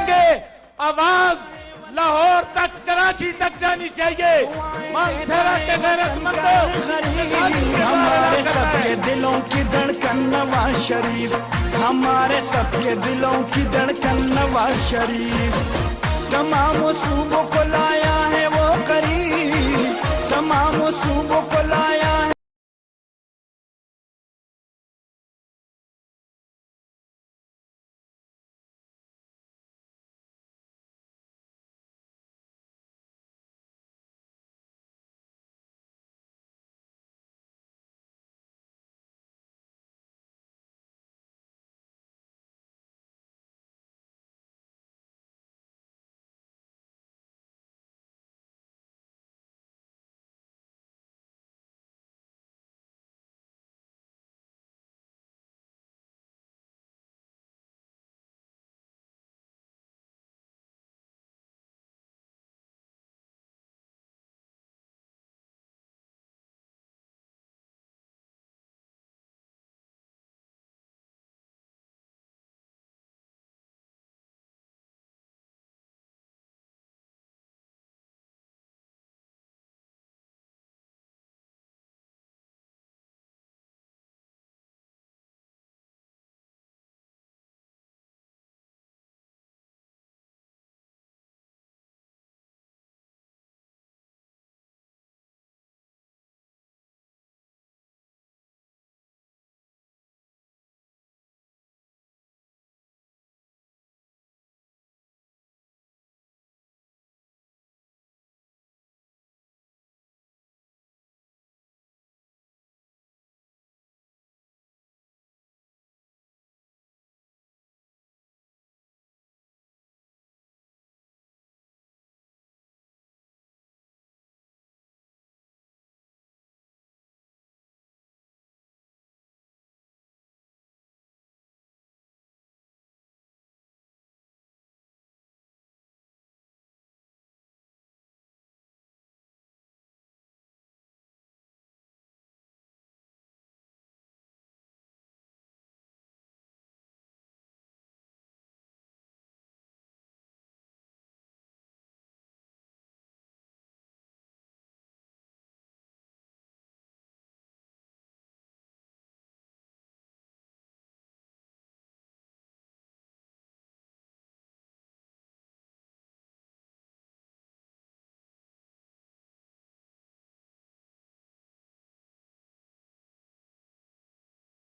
करेंगे। आवाज लाहौर तक, कराची तक जानी चाहिए। मानसरा के गैरतमंदों, हमारे सबके दिलों की धड़कन नवाज शरीफ, हमारे सबके दिलों की धड़कन नवाज शरीफ। तमाम सूबों को लाया है वो करीब, तमाम सूबों को लाया है।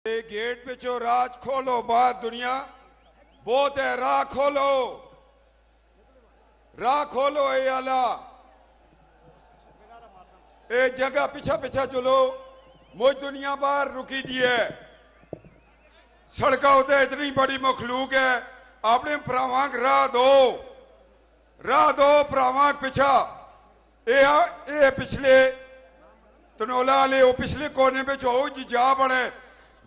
गेट पे जो राज खोलो बाहर दुनिया बहुत है, राह खोलो, राह खोलो ए आला, ए जगह पिछा पिछा चलो, मुझ दुनिया बाहर रुकी दी है। सड़का होते इतनी बड़ी मखलूक है, अपने भरावांग राह दो भरावांग पिछा। ए पिछले तनोला वाले वो पिछले कोने में जो जी जा बने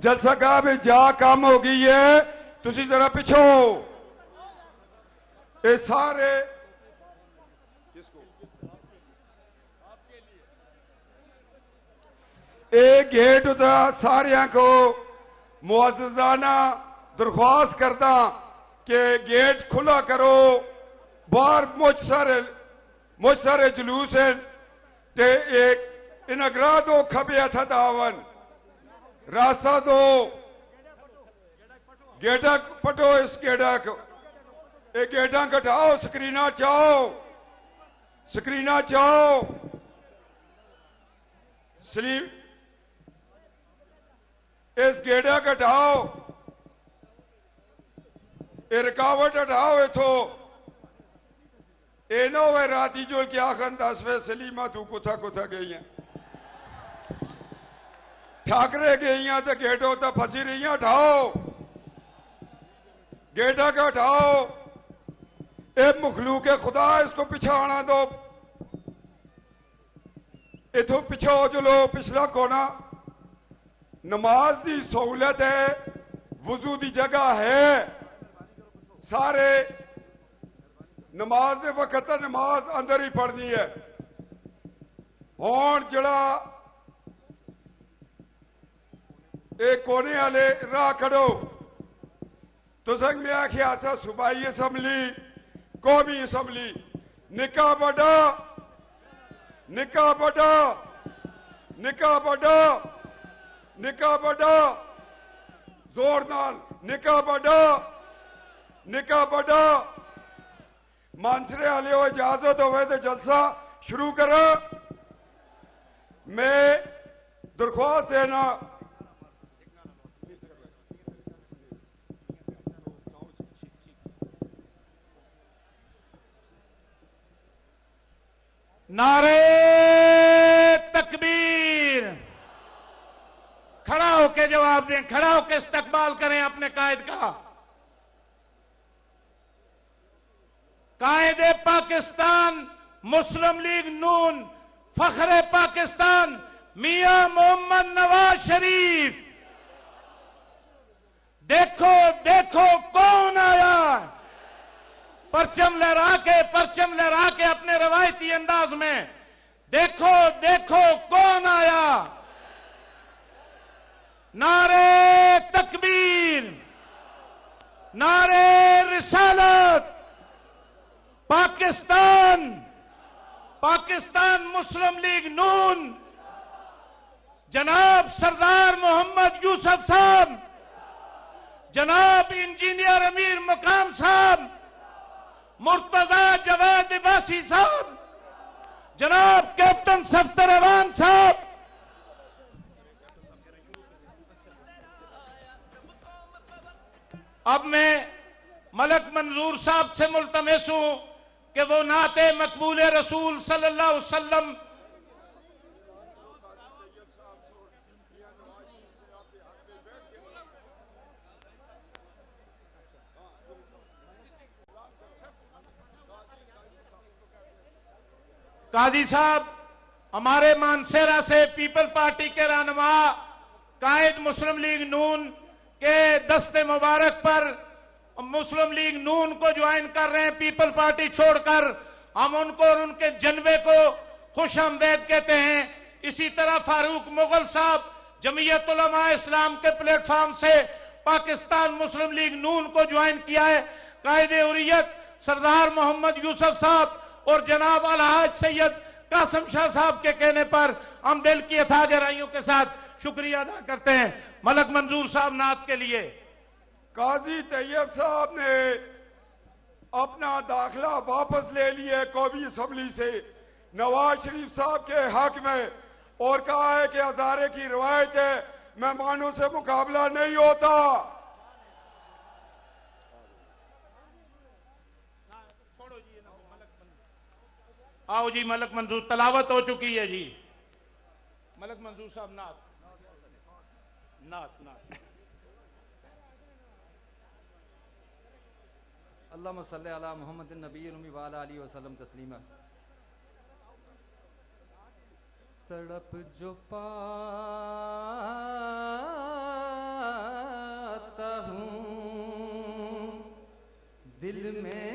जलसा कहा भी जा कम हो गई है, तुसी जरा पिछो। ये सारे एक गेट उता सारिया को मुआज़्ज़ाना दरख्वास्त करता कि गेट खुला करो। बाहर मुझ सारे जुलूस है ते एक इनगरा दो खबे था दावन रास्ता दो, गेटा पटो इस गेटा को, एक गेटा कटाओ, स्क्रीना चाओ स्लीप, इस गेटा कटाओ, ये रुकावट हटाओ। इथो एनो वे राती जो क्या खन 10वें सलीमा तू कुथा कुथा गई है, ठाकरे गई तो गेटो तो फंसी रही हटाओ, गेटा का हटाओ। ए मखलूक खुदा इसको पिछा आना दो, इथो पिछा हो चलो। पिछला कोना नमाज की सहूलत है, वजू की जगह है, सारे नमाज के वक्त नमाज अंदर ही पढ़नी है। हुण जड़ा एक कोने वाले राह खड़ो, तो संग में आखिया सा सूबाई असम्बली कौमी असम्बली निका बड़ा निका बड़ा निका बड़ा निका बड़ा जोर नाल निका बड़ा निका बड़ा मानसरे आले हो इजाजत हो तो जलसा शुरू करो। मैं दरख्वास्त देना नारे तकबीर, खड़ा होके जवाब दें, खड़ा होके इस्तकबाल करें अपने कायद का। कायदे पाकिस्तान मुस्लिम लीग नून फखरे पाकिस्तान मियां मोहम्मद नवाज शरीफ। देखो देखो कौन आया, परचम लहरा के अपने रवायती अंदाज में देखो देखो कौन आया। नारे तकबीर, नारे रिसालत, पाकिस्तान मुस्लिम लीग नून, जनाब सरदार मोहम्मद यूसुफ साहब, जनाब इंजीनियर अमीर मकाम साहब, मुर्तजा जवेद इबासी साहब, जनाब कैप्टन सफ्तर अवान साहब, अब मैं मलक मंजूर साहब से मुल्तमस हूं कि वो नाते मकबूल रसूल सल्लल्लाहु अलैहि वसल्लम काजी साहब हमारे मानसेरा से पीपल पार्टी के रहनुमा कायद मुस्लिम लीग नून के दस्ते मुबारक पर मुस्लिम लीग नून को ज्वाइन कर रहे हैं पीपल पार्टी छोड़कर। हम उनको और उनके जन्मे को खुश आमदेद कहते हैं। इसी तरह फारूक मुगल साहब जमीयत उलमा इस्लाम के प्लेटफॉर्म से पाकिस्तान मुस्लिम लीग नून को ज्वाइन किया है। कायदे हुर्रियत सरदार मोहम्मद यूसुफ साहब और जनाब अलहाज सैयद कासिम शाह साहब के कहने पर हम दिल की अथाह गहराइयों के साथ शुक्रिया अदा करते हैं। मलक मंजूर साहब नात के लिए। काजी तैयब साहब ने अपना दाखिला वापस ले लिया कौमी असम्बली से नवाज शरीफ साहब के हक में और कहा है कि हजारे की रवायत है, मेहमानों से मुकाबला नहीं होता। आओ जी, मलक मंजूर तलावत हो चुकी है जी। मलक मंजूर साहब नात नात नात। अल्लाहुम्मा सल्ली अला मुहम्मदिन नबिय्यिल उम्मी व अला आलिहि वसल्लम तस्लीमा। तड़प जो पाता हूँ दिल में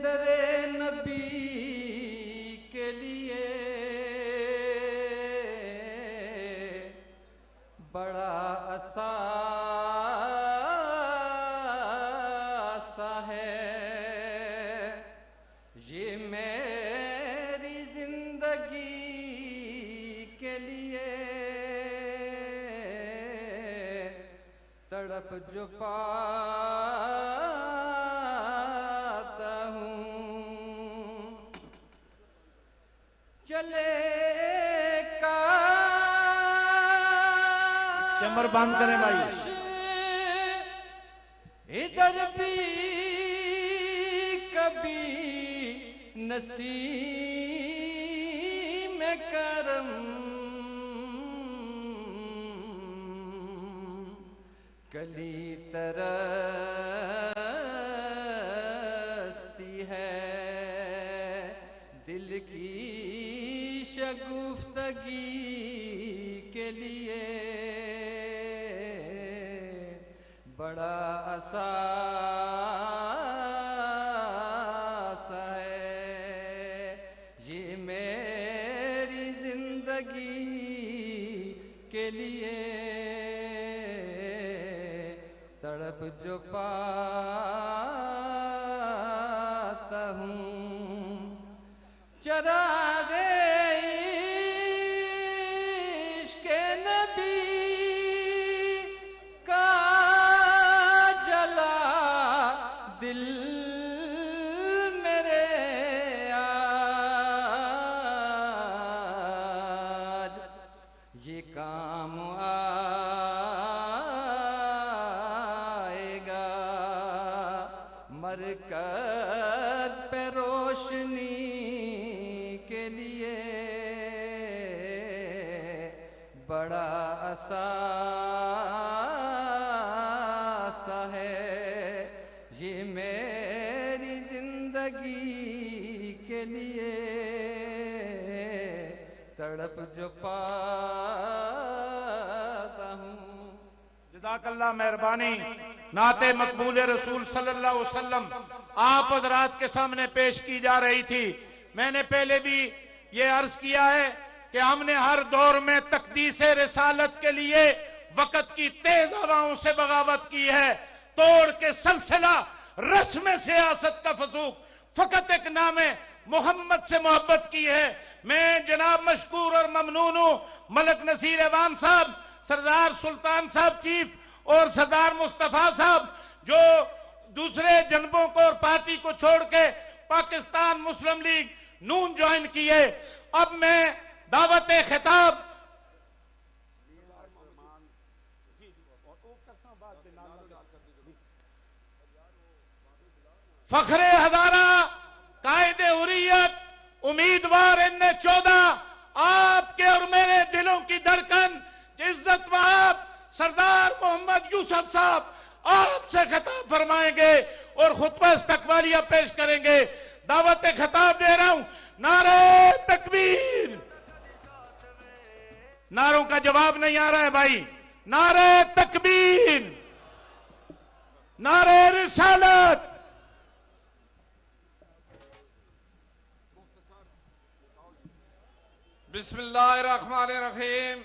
दरे नबी के लिए, बड़ा असासा है ये मेरी जिंदगी के लिए। तड़प जो पाता हूँ चले का चैम्बर बंद करें भाई। इधर भी कभी नसीब में करम कली तरसती है दिल की शगुफ्तगी के लिए। बड़ा असासा है ये मेरी जिंदगी के लिए। तड़प जो पाता हूँ चरागे इश्क़ नबी का जला दिल मेरे आज ये काम आएगा मरकत पे रोशनी के लिए बड़ा असासा है ये मेरी जिंदगी के लिए तड़प जो पाता हूँ। जज़ाकल्लाह मेहरबानी। नाते मकबूल रसूल सल्लल्लाहु अलैहि वसल्लम आप हजरात के सामने पेश की जा रही थी। मैंने पहले भी ये अर्ज किया है कि हमने हर दौर में तकदीस रिसालत के लिए वक़्त की तेज हवाओं से बगावत की है, तोड़ के सिलसिला रस्म सियासत का फसूक फकत एक नामे मोहम्मद से मोहब्बत की है। मैं जनाब मशकूर और ममनून हूँ मलक नसीर अवान साहब, सरदार सुल्तान साहब चीफ और सरदार मुस्तफा साहब जो दूसरे जनबों को और पार्टी को छोड़ के पाकिस्तान मुस्लिम लीग नून ज्वाइन किए। अब मैं दावत खिताब फखरे हजारा कायदे हुर्रियत उम्मीदवार इन्ने 14 आपके और मेरे दिलों की धड़कन इज्जत वहाब सरदार मोहम्मद यूसुफ साहब आपसे खिताब फरमाएंगे और खुतबा इस्तकबालिया पेश करेंगे। दावत खिताब दे रहा हूं। नारे तकबीर। नारों का जवाब नहीं आ रहा है भाई। नारे तकबीर, नारे रिसालत। बिस्मिल्लाहिर्रहमानिर्रहीम।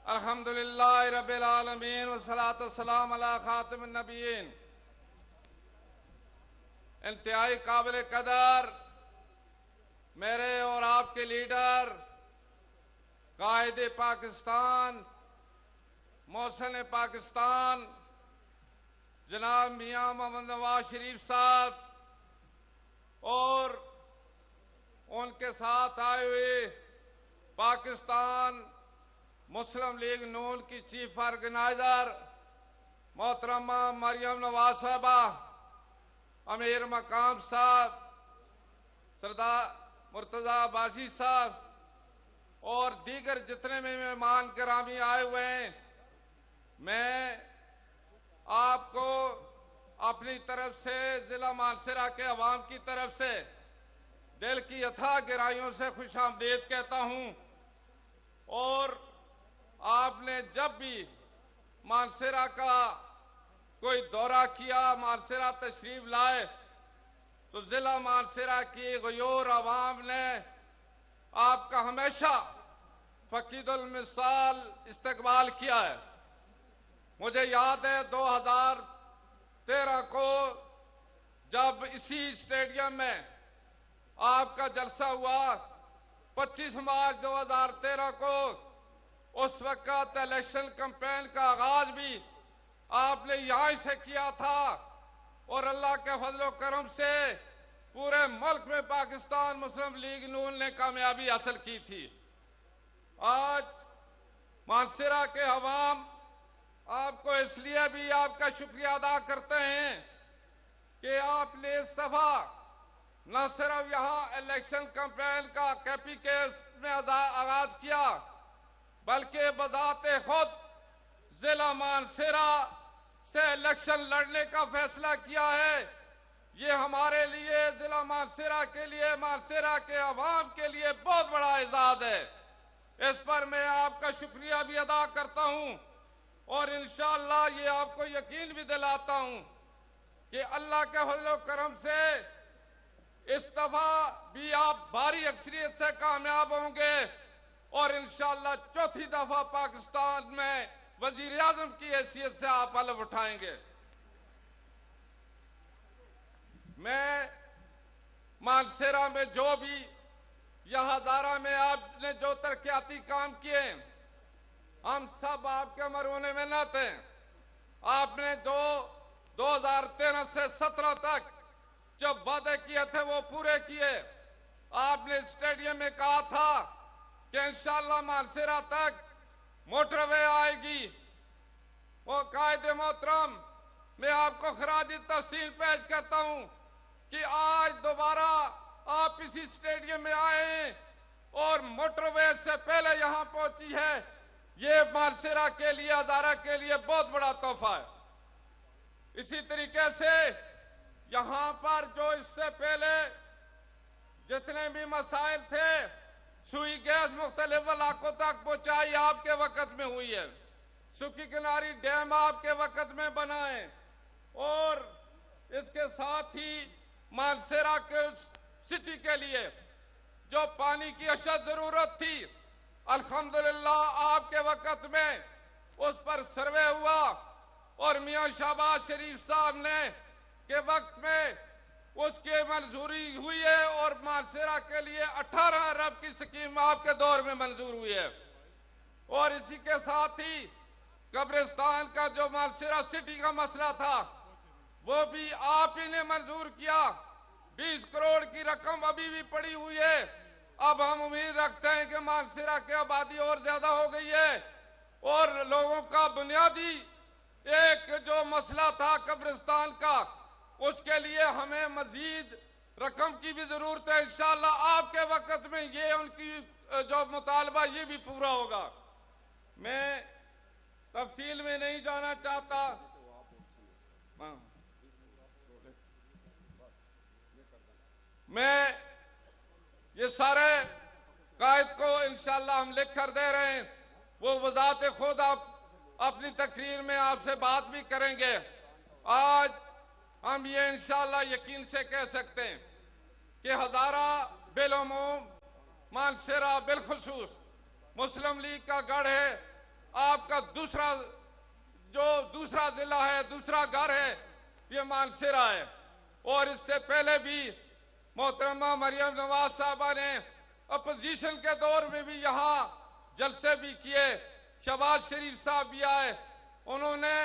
अल्हम्दुलिल्लाह रब्बिल आलमीन वस्सलातु वस्सलाम अला खातिमिन नबिय्यीन। इंतहाई काबिल कदर मेरे और आपके लीडर कायदे पाकिस्तान मोहसिन पाकिस्तान जनाब मियां मोहम्मद नवाज शरीफ साहब और उनके साथ आए हुए पाकिस्तान मुस्लिम लीग नून की चीफ ऑर्गेनाइजर मोहतरमा मरियम नवाज साहबा, अमीर मकाम साहब, सरदार मुर्तजा बाजी साहब और दीगर जितने भी मेहमान गिरामी आए हुए हैं, मैं आपको अपनी तरफ से जिला मानसरा के अवाम की तरफ से दिल की अथाह गहराइयों से खुशामदीद कहता हूं। और आपने जब भी मानसरा का कोई दौरा किया, मानसरा तशरीफ लाए, तो जिला मानसरा की गयोर अवाम ने आपका हमेशा फकीदुल मिसाल इस्तकबाल किया है। मुझे याद है 2013 को जब इसी स्टेडियम में आपका जलसा हुआ, 25 मार्च 2013 को, उस वक्त इलेक्शन कैंपेन का आगाज भी आपने यहां से किया था और अल्लाह के फजल करम से पूरे मुल्क में पाकिस्तान मुस्लिम लीग नून ने कामयाबी हासिल की थी। आज मानसरा के अवाम आपको इसलिए भी आपका शुक्रिया अदा करते हैं कि आपने इस दफा न सिर्फ यहाँ इलेक्शन कैंपेन का केपी केस में आगाज किया, बल्कि बजाते खुद जिला मानसरा से इलेक्शन लड़ने का फैसला किया है। ये हमारे लिए, जिला मानसरा के लिए, मानसरा के अवाम के लिए बहुत बड़ा एजाज है। इस पर मैं आपका शुक्रिया भी अदा करता हूं और इंशाअल्लाह ये आपको यकीन भी दिलाता हूं कि अल्लाह के फजल करम से इस दफा भी आप भारी अक्सरियत से कामयाब होंगे और इंशाअल्लाह चौथी दफा पाकिस्तान में वजीर आजम की हैसियत से आप हलफ उठाएंगे। मैं मानसेरा में जो भी या हजारा में आपने जो तरक्याती काम किए, हम सब आपके मरहूने में न थे। आपने जो 2013 से 17 तक जो वादे किए थे वो पूरे किए। आपने स्टेडियम में कहा था कि इंशाअल्लाह मानसेरा तक मोटरवे आएगी। वो कायदे मोहतरम, मैं आपको खराजी तफसील पेश करता हूं कि आज दोबारा आप इसी स्टेडियम में आए हैं और मोटरवे से पहले यहां पहुंची है। ये मानसेरा के लिए, हजारा के लिए बहुत बड़ा तोहफा है। इसी तरीके से यहां पर जो इससे पहले जितने भी मसाइल थे, सुई गैस मुख्तलिफ इलाकों तक पहुंचाई आपके वक्त में हुई है। सुखी किनारी डैम आपके वक्त में बना है और इसके साथ ही मानसेरा के सिटी के लिए जो पानी की अशद जरूरत थी, अल्हम्दुलिल्लाह आपके वक्त में उस पर सर्वे हुआ और मियां शहबाज शरीफ साहब ने के वक्त में उसकी मंजूरी हुई है और मानसेरा के लिए 18 अरब की स्कीम आपके दौर में मंजूर हुई है। और इसी के साथ ही कब्रिस्तान का जो मानसेरा सिटी का मसला था वो भी आप ही ने मंजूर किया। 20 करोड़ की रकम अभी भी पड़ी हुई है। अब हम उम्मीद रखते हैं कि मानसेरा की आबादी और ज्यादा हो गई है और लोगों का बुनियादी एक जो मसला था कब्रिस्तान का, उसके लिए हमें मजीद रकम की भी जरूरत है। इंशाअल्लाह आपके वक्त में ये उनकी जो मुतालबा ये भी पूरा होगा। मैं तफसील में नहीं जाना चाहता। मैं ये सारे कायद को इंशाअल्लाह हम लिख कर दे रहे हैं। वो वजात खुद आप अपनी तकरीर में आपसे बात भी करेंगे। आज हम ये इंशाअल्लाह यकीन से कह सकते हैं कि हजारा बिलुमूम, मानसेरा बिलखुसूस मुस्लिम लीग का गढ़ है। आपका दूसरा जिला है, दूसरा घर है, ये मानसेरा है। और इससे पहले भी मोहतरमा मरियम नवाज साहबा ने अपोजिशन के दौर में भी यहाँ जलसे भी किए। शहबाज शरीफ साहब भी आए, उन्होंने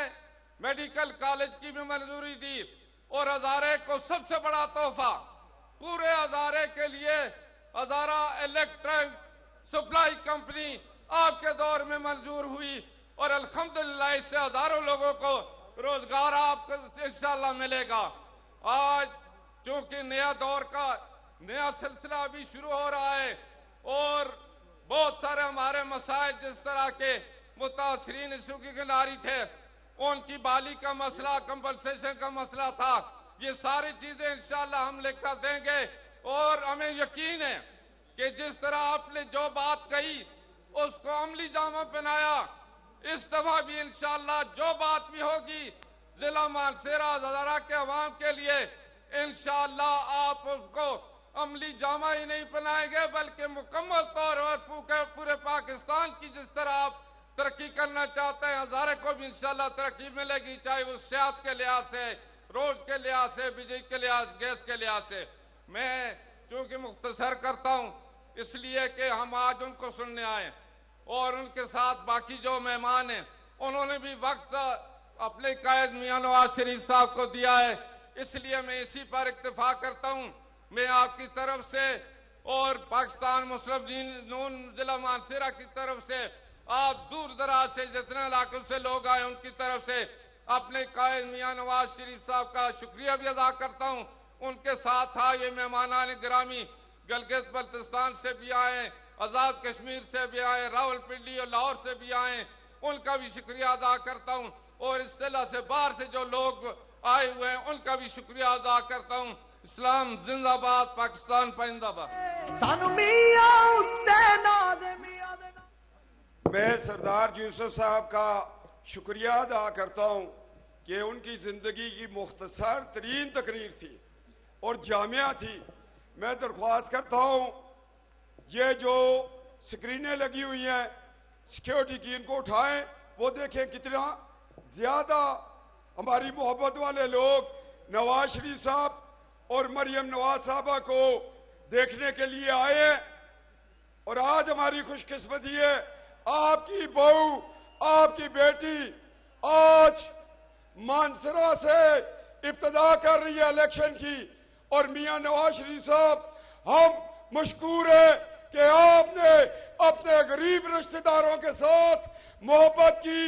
मेडिकल कॉलेज की भी मंजूरी दी। और हजारे को सबसे बड़ा तोहफा पूरे हजारे के लिए हजारा इलेक्ट्रिक सप्लाई कंपनी आपके दौर में मंजूर हुई और अल्हम्दुलिल्लाह इससे हजारों लोगों को रोजगार आपको इंशाअल्लाह मिलेगा। आज चूंकि नया दौर का नया सिलसिला अभी शुरू हो रहा है और बहुत सारे हमारे मसाइल जिस तरह के मुतासरीन सूखी किनारी थे, उनकी बाली का मसला, कंपनसेशन का मसला था, ये सारी चीजें इंशाअल्लाह हम लिखकर देंगे। और हमें यकीन है कि जिस तरह आपने जो बात कही उसको अमली जामा पहनाया, इस दफा भी इंशाअल्लाह जो बात भी होगी जिला मानसेरा हजारा के अवाम के लिए इंशाअल्लाह आप उसको अमली जामा ही नहीं पहनाएंगे बल्कि मुकम्मल तौर और पूरे पाकिस्तान की जिस तरह आप तरक्की करना चाहते हैं, हजारे को भी इंशाअल्लाह तरक्की मिलेगी, चाहे वो सेहत के लिहाज से, रोड के लिहाज से, बिजली के लिहाज, गैस के लिहाज से। मैं चूंकि मुख्तसर करता हूं इसलिए कि हम आज उनको सुनने आए और उनके साथ बाकी जो मेहमान हैं उन्होंने भी वक्त अपने कायद मियां नवाज शरीफ साहब को दिया है, इसलिए मैं इसी पर इत्तेफा करता हूं। मैं आपकी तरफ से और पाकिस्तान मुस्लिम लीग नून जिला मानसेरा की तरफ से, आप दूर दराज से जितने इलाकों से लोग आए उनकी तरफ से अपने कायद मियां नवाज शरीफ साहब का शुक्रिया भी अदा करता हूं। उनके साथ ये मेहमानान गिरामी गिलगित बल्तिस्तान से भी आए, आजाद कश्मीर से भी आए, रावलपिंडी और लाहौर से भी आए, उनका भी शुक्रिया अदा करता हूं। और इस जिला से बाहर से जो लोग आए हुए हैं उनका भी शुक्रिया अदा करता हूं। इस्लाम जिंदाबाद, पाकिस्तान पाइंदाबाद। मैं सरदार यूसुफ साहब का शुक्रिया अदा करता हूं कि उनकी जिंदगी की मुख्तसर तरीन तकरीर थी और जामिया थी। मैं दरख्वास्त करता हूं ये जो स्क्रीनें लगी हुई हैं सिक्योरिटी की, इनको उठाएं वो देखें कितना ज्यादा हमारी मोहब्बत वाले लोग नवाज शरीफ साहब और मरियम नवाज साहबा को देखने के लिए आए। और आज हमारी खुशकिस्मती है, आपकी बहू, आपकी बेटी आज मानसरा से इब्तदा कर रही है इलेक्शन की। और मियां नवाज शरीफ साहब, हम मशकूर है कि आपने अपने गरीब रिश्तेदारों के साथ मोहब्बत की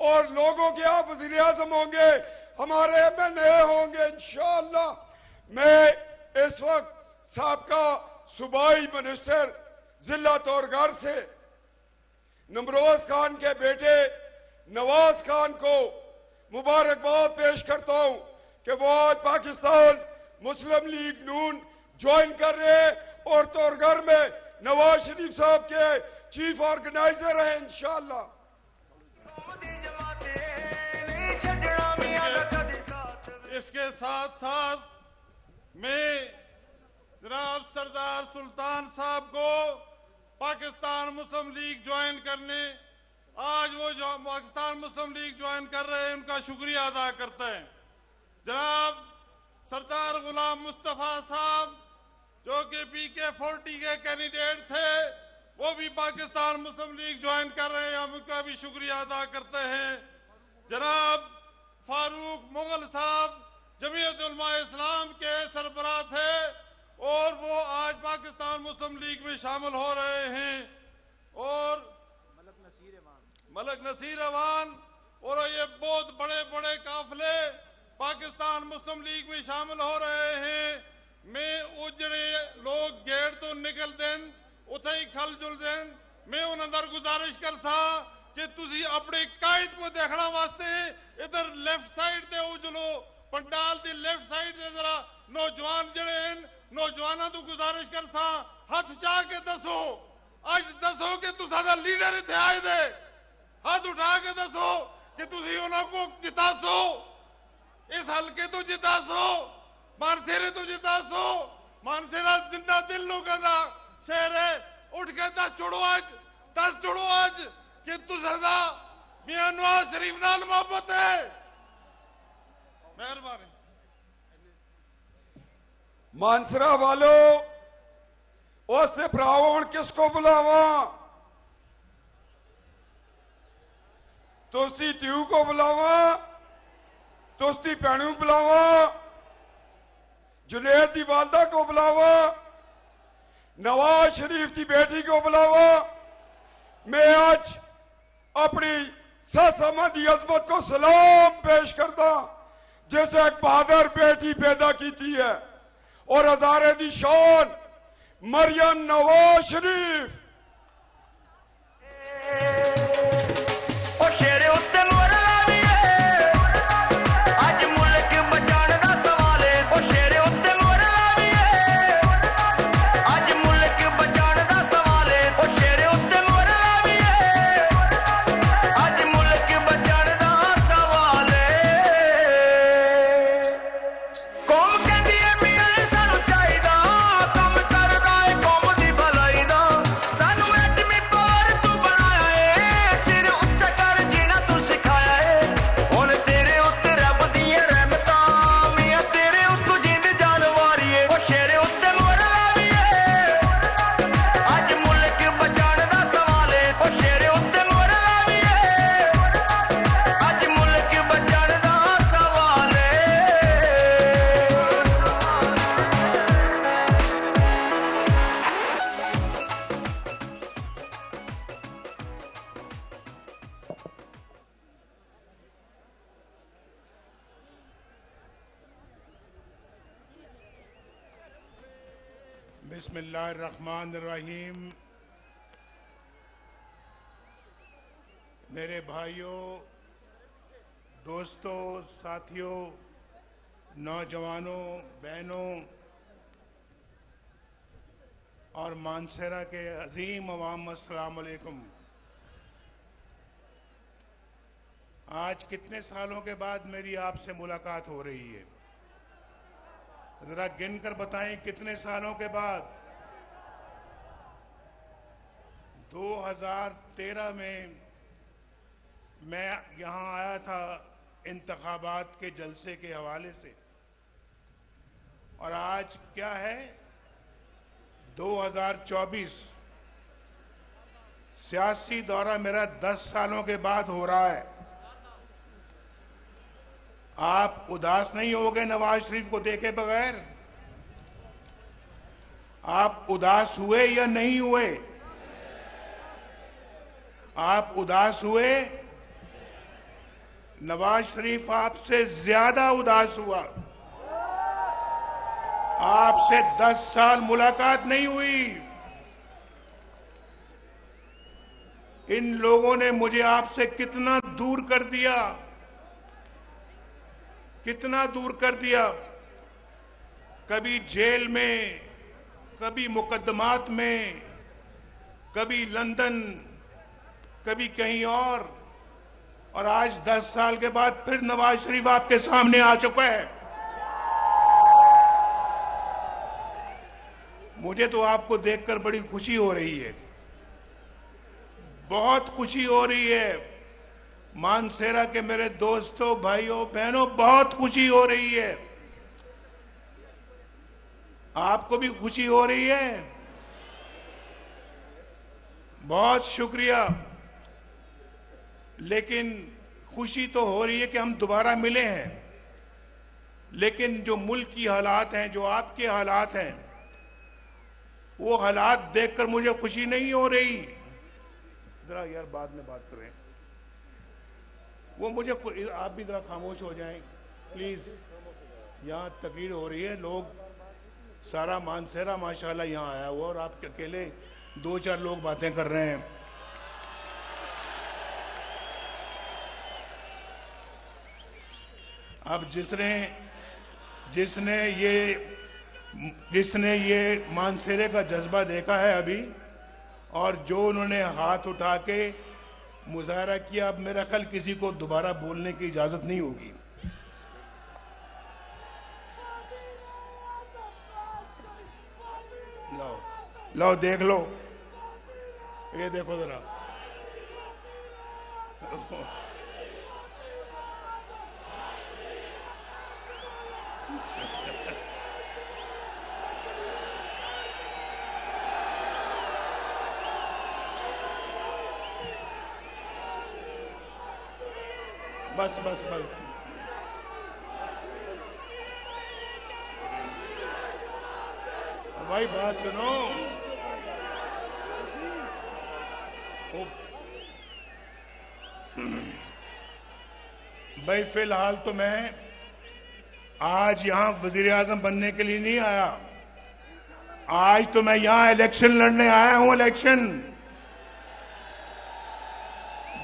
और लोगों के आप वजीर आजम होंगे, हमारे MNA होंगे इंशाअल्लाह। मैं इस वक्त साबका सूबाई मिनिस्टर जिला तौरगर से नमरोज खान के बेटे नवाज खान को मुबारकबाद पेश करता हूं कि वो आज पाकिस्तान मुस्लिम लीग नून ज्वाइन कर रहे हैं और तौरगर में नवाज शरीफ साहब के चीफ ऑर्गेनाइजर हैं इंशाअल्लाह। इसके साथ साथ मैं जनाब सरदार सुल्तान साहब को पाकिस्तान मुस्लिम लीग ज्वाइन करने, आज वो जो पाकिस्तान मुस्लिम लीग ज्वाइन कर रहे हैं, उनका शुक्रिया अदा करते हैं। जनाब सरदार गुलाम मुस्तफा साहब जो कि PK40 के कैंडिडेट थे, वो भी पाकिस्तान मुस्लिम लीग ज्वाइन कर रहे हैं, हम उनका भी शुक्रिया अदा करते हैं। जनाब फारूक मुगल साहब जमीयत उलमा इस्लाम के सरबराह थे और वो आज पाकिस्तान मुस्लिम लीग में शामिल हो रहे हैं। और मलक नसीर अवान और ये बहुत बड़े बड़े काफिले पाकिस्तान मुस्लिम लीग में शामिल हो रहे हैं। मैं उजड़े लोग गेट तो निकल दें उथे ही खल जुल दें। मैं उन अंदर गुजारिश कर सा कि तुसी अपने कायद को देखना वास्ते इधर लेफ्ट साइड ते उजलो पंडाल दी लेफ्ट साइड ते जरा नौजवान जड़े हैं, नौजवानों तो गुजारिश कर सा हाथ चाह के दसो, आज दसो कि तुसा दा लीडर इथे आए दे, हाथ उठा के दसो कि तुसी उन्हां को जितासो, इस हल्के तो जितासो, मानसेरे तो जितासो। मानसेरा जिंदा दिल लोगों का शहर है। उठ के 10 जुड़ो आज कि तुसा दा मियां नवाज शरीफ नाल मोहब्बत है। मेहरबानी। मानसरा वालों, उसने भराओ किसको बुलावा? तुस्ती ट्यू को बुलावा, तुस्ती भैनू बुलावा, जुनेद की वालदा को बुलावा, नवाज शरीफ की बेटी को बुलावा। मैं आज अपनी ससमा की अजमत को सलाम पेश करता जैसे एक बहादुर बेटी पैदा की है और हजारे दी शान मरियम नवाज शरीफ। शेरे उत्ते मोरा भी है, आज मुल्क बचाने दा सवाल है। ओ शेरे उत्ते मोरा भी है, आज मुल्क बचाने दा सवाल है। ओ शेरे उत्ते मोरा भी है, आज मुल्क बचाने दा सवाल है। कौम कहंदी है मियां सानू चाहिदा, काम करदा है कौम दी भलाई दा। सानू एटमी पावर तू बनाया है, सिर उत्ते कर जीना तू सिखाया है। हुण तेरे उत्ते रब दियां रहमतां, मियां तेरे उत्ते जिंद जान वारी है। ओ शेरे उत्ते मोरा भी है, आज मुल्क बचाने दा सवाल है। ओ शेरे उत्ते मोरा भी है, आज मुल्क बचाने दा सवाल है। बिस्मिल्लाहिर्रहमानिर्रहीम। मेरे भाइयों, दोस्तों, साथियों, नौजवानों, बहनों और मानसेरा के अजीम अवाम, अस्सलाम वालेकुम। आज कितने सालों के बाद मेरी आपसे मुलाकात हो रही है? जरा गिनकर बताएं कितने सालों के बाद? 2013 में मैं यहाँ आया था इंतखाबात के जलसे के हवाले से, और आज क्या है 2024, सियासी दौरा मेरा 10 सालों के बाद हो रहा है। आप उदास नहीं हो गए नवाज शरीफ को देखे बगैर? आप उदास हुए या नहीं हुए? आप उदास हुए? नवाज शरीफ आपसे ज्यादा उदास हुआ। आपसे 10 साल मुलाकात नहीं हुई। इन लोगों ने मुझे आपसे कितना दूर कर दिया, कितना दूर कर दिया। कभी जेल में, कभी मुकदमात में, कभी लंदन, कभी कहीं और आज 10 साल के बाद फिर नवाज शरीफ आपके सामने आ चुका है। मुझे तो आपको देखकर बड़ी खुशी हो रही है, बहुत खुशी हो रही है। मानसेरा के मेरे दोस्तों, भाइयों, बहनों, बहुत खुशी हो रही है। आपको भी खुशी हो रही है? बहुत शुक्रिया। लेकिन खुशी तो हो रही है कि हम दोबारा मिले हैं, लेकिन जो मुल्क की हालात हैं, जो आपके हालात हैं, वो हालात देखकर मुझे खुशी नहीं हो रही। जरा यार बाद में बात करें, वो मुझे, आप भी जरा खामोश हो जाएं प्लीज। यहाँ तकरीर हो रही है, लोग सारा मानसेरा माशाल्लाह यहाँ आया हुआ, और आप अकेले 2-4 लोग बातें कर रहे हैं। अब जिसने ये मानसेरे का जज्बा देखा है अभी, और जो उन्होंने हाथ उठा के मुजाहरा किया, अब मेरा ख्याल किसी को दोबारा बोलने की इजाजत नहीं होगी। लो देख लो, ये देखो जरा। बस बस बस, भाई बात सुनो। भाई फिलहाल तो मैं आज यहां वजीर आजम बनने के लिए नहीं आया। आज तो मैं यहां इलेक्शन लड़ने आया हूं, इलेक्शन।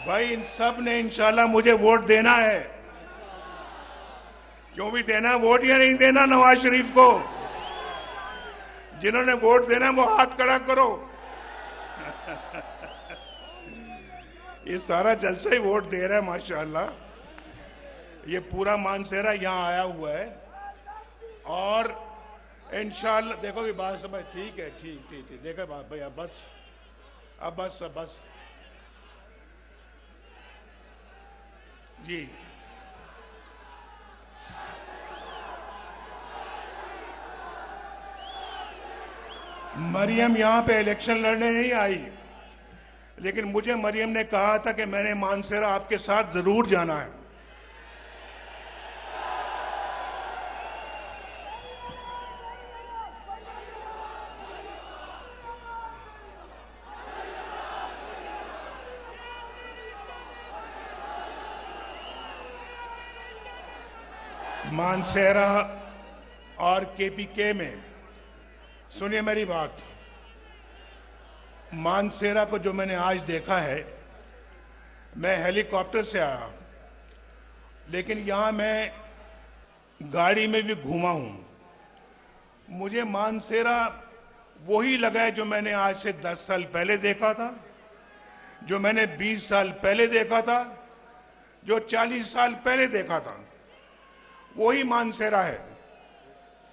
भाई इन सब ने इंशाल्लाह मुझे वोट देना है। क्यों भी देना वोट, या नहीं देना नवाज शरीफ को? जिन्होंने वोट देना वो हाथ खड़ा करो। ये सारा जलसा ही वोट दे रहा है माशाल्लाह। ये पूरा मानसेरा यहाँ आया हुआ है, और इंशाल्लाह देखो ये बात समझ। ठीक है, ठीक देखो बात भाई, अब बस जी। मरियम यहाँ पे इलेक्शन लड़ने नहीं आई, लेकिन मुझे मरियम ने कहा था कि मैंने मानसेरा आपके साथ जरूर जाना है। मानसेरा और केपीके में, सुनिए मेरी बात, मानसेरा को जो मैंने आज देखा है, मैं हेलीकॉप्टर से आया, लेकिन यहां मैं गाड़ी में भी घूमा हूं। मुझे मानसेरा वही लगा है जो मैंने आज से 10 साल पहले देखा था, जो मैंने 20 साल पहले देखा था, जो 40 साल पहले देखा था। वही मानसेरा है,